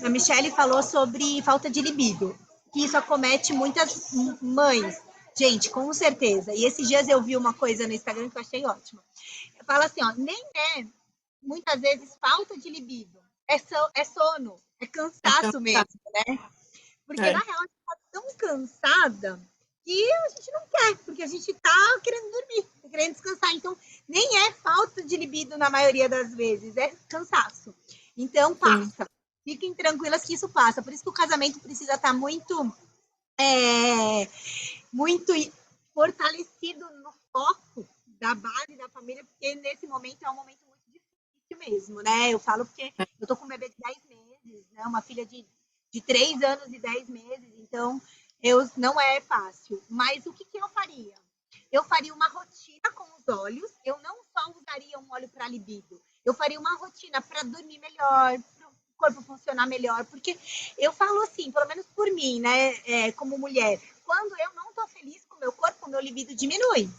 Michelle falou sobre falta de libido, que isso acomete muitas mães. Gente, com certeza. E esses dias eu vi uma coisa no Instagram que eu achei ótima. Fala assim, ó, nem é muitas vezes falta de libido, é sono, é cansaço mesmo, né? Porque na real a gente tá tão cansada que a gente não quer, porque a gente tá querendo dormir, querendo descansar. Então, nem é falta de libido na maioria das vezes, é cansaço. Então, passa. Fiquem tranquilas que isso passa. Por isso que o casamento precisa estar muito fortalecido no foco da base da família, porque nesse momento é um momento muito difícil mesmo, né? Eu falo porque eu tô com um bebê de 10 meses, né? Uma filha de 3 anos e 10 meses, então não é fácil. Mas o que eu faria? Eu faria uma rotina com os olhos, eu não só usaria um óleo para libido, eu faria uma rotina para dormir melhor, para o corpo funcionar melhor, porque eu falo assim, pelo menos por mim, né, como mulher, quando eu não estou feliz com o meu corpo, o meu libido diminui.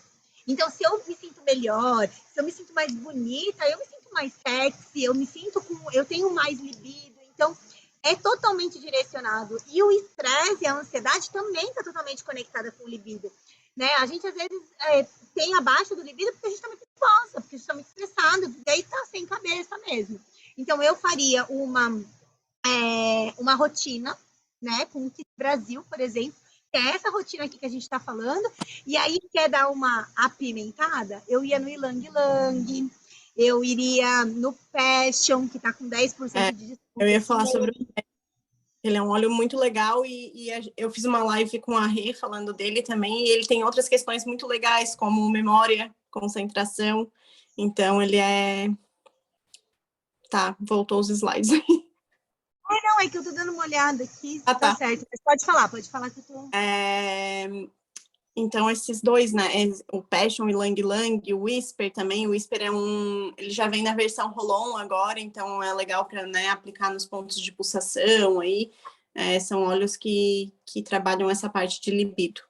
Então, se eu me sinto melhor, se eu me sinto mais bonita, eu me sinto mais sexy, eu tenho mais libido. Então, é totalmente direcionado. E o estresse e a ansiedade também está totalmente conectada com o libido. Né? A gente, às vezes, tem a baixa do libido porque a gente está muito nervosa, porque a gente está muito estressado, e aí está sem cabeça mesmo. Então, eu faria uma rotina, né, com o Kit Brasil, por exemplo, que é essa rotina aqui que a gente está falando, e aí quer dar uma apimentada, eu ia no Ilang Lang, eu iria no Passion, que está com 10% de desconto. Eu ia falar sobre ele é um óleo muito legal e eu fiz uma live com a Rê falando dele também, e ele tem outras questões muito legais, como memória, concentração, então ele Tá, voltou os slides. Não, é que eu tô dando uma olhada aqui, tá certo. Mas pode falar que eu tô... Então, esses dois, né, o Passion e Lang Lang, o Whisper também, o Whisper ele já vem na versão roll-on agora, então é legal para, né, aplicar nos pontos de pulsação aí, são óleos que trabalham essa parte de libido.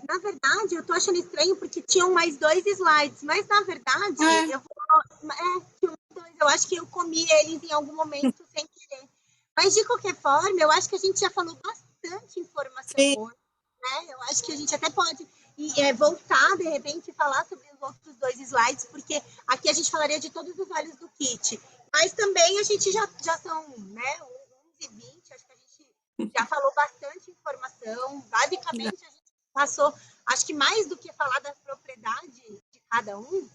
Na verdade, eu tô achando estranho porque tinham mais 2 slides, mas na verdade, eu acho que eu comi eles em algum momento sem querer. Mas de qualquer forma, eu acho que a gente já falou bastante informação hoje, né? Eu acho que a gente até pode voltar, de repente, e falar sobre os outros 2 slides, porque aqui a gente falaria de todos os óleos do kit. Mas também a gente já são, né, 11h20, acho que a gente já falou bastante informação. Basicamente, a gente passou, acho que mais do que falar da propriedade de cada um,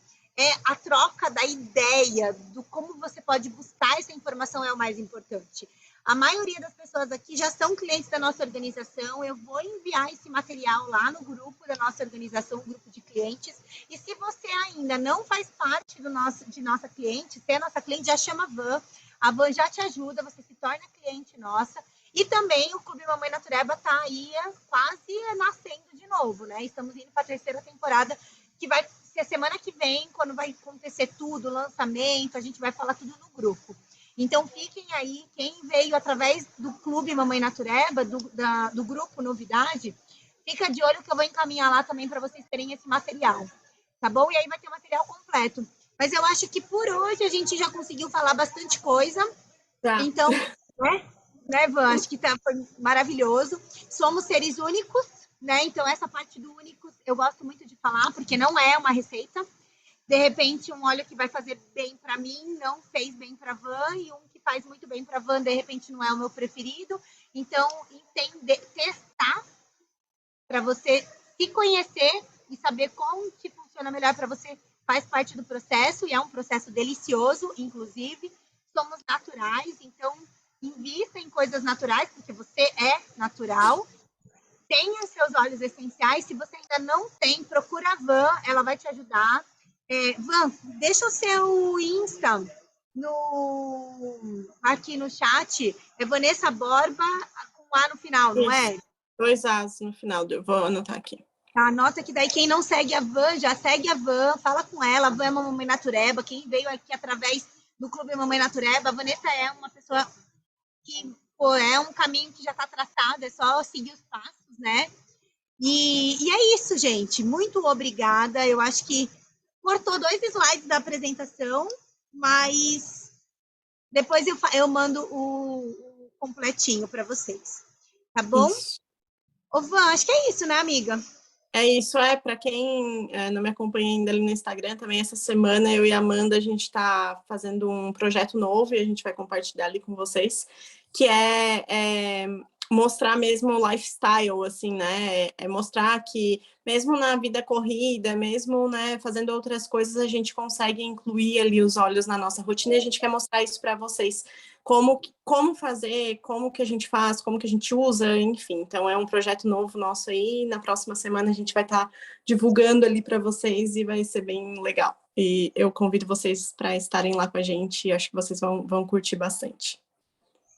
a troca da ideia, do como você pode buscar essa informação é o mais importante. A maioria das pessoas aqui já são clientes da nossa organização, eu vou enviar esse material lá no grupo da nossa organização, o grupo de clientes, e se você ainda não faz parte de nossa cliente, se é nossa cliente, já chama a Van já te ajuda, você se torna cliente nossa. E também o Clube Mamãe Natureba está aí quase nascendo de novo, né? Estamos indo para a 3ª temporada, que vai ser semana que vem, quando vai acontecer tudo, lançamento, a gente vai falar tudo no grupo. Então, fiquem aí, quem veio através do Clube Mamãe Natureba, do grupo Novidade, fica de olho que eu vou encaminhar lá também para vocês terem esse material, tá bom? E aí vai ter o material completo. Mas eu acho que por hoje a gente já conseguiu falar bastante coisa. Tá. Então, né, Van? Acho que foi maravilhoso. Somos seres únicos, né? Então, essa parte do únicos eu gosto muito de falar, porque não é uma receita. De repente, um óleo que vai fazer bem para mim não fez bem para a Van, e um que faz muito bem para a Van, de repente, não é o meu preferido. Então, entender, testar para você se conhecer e saber qual que funciona melhor para você faz parte do processo, e é um processo delicioso, inclusive. Somos naturais, então invista em coisas naturais, porque você é natural. Tenha seus óleos essenciais. Se você ainda não tem, procura a Van, ela vai te ajudar. Van, deixa o seu Insta aqui no chat. É Vanessa Borba com A no final, não Isso. é? 2 As no final, eu vou anotar aqui. Tá, anota que daí quem não segue a Van, já segue a Van, fala com ela. A Van é uma Mamãe Natureba. Quem veio aqui através do Clube Mamãe Natureba, a Vanessa é uma pessoa que, pô, é um caminho que já está traçado, é só seguir os passos, né? E é isso, gente. Muito obrigada. Eu acho que cortou 2 slides da apresentação, mas depois eu mando o completinho para vocês. Tá bom? Isso. Ô, Van, acho que é isso, né, amiga? É isso, para quem não me acompanha ainda ali no Instagram, também essa semana eu e a Amanda, a gente está fazendo um projeto novo e a gente vai compartilhar ali com vocês, que é mostrar mesmo o lifestyle, assim, né? É mostrar que mesmo na vida corrida, mesmo, né, fazendo outras coisas, a gente consegue incluir ali os óleos na nossa rotina, e a gente quer mostrar isso para vocês. Como fazer, como que a gente faz, como que a gente usa, enfim. Então, é um projeto novo nosso aí. Na próxima semana a gente vai estar divulgando ali para vocês e vai ser bem legal. E eu convido vocês para estarem lá com a gente. Acho que vocês vão curtir bastante.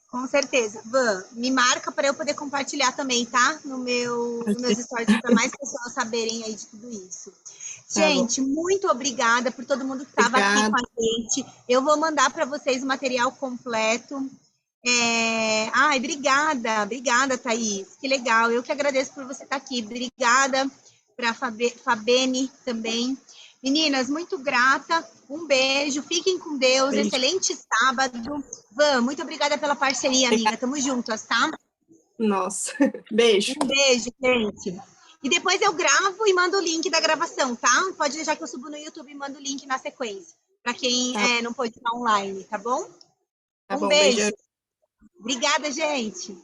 Com certeza. Van, me marca para eu poder compartilhar também, tá? Nos meus stories, para mais pessoas saberem aí de tudo isso. Tá bom. Gente, muito obrigada por todo mundo que estava aqui com a gente. Eu vou mandar para vocês o material completo. Ai, obrigada, Thaís. Que legal. Eu que agradeço por você estar aqui. Obrigada para a Fabene também. Meninas, muito grata. Um beijo. Fiquem com Deus. Beijo. Excelente sábado. Van, muito obrigada pela parceria, amiga. Tamo juntas, tá? Nossa, beijo. Um beijo, gente. E depois eu gravo e mando o link da gravação, tá? Pode deixar que eu subo no YouTube e mando o link na sequência, para quem não pôde estar online, tá bom? Tá Um bom, beijo. beijo. Obrigada, gente.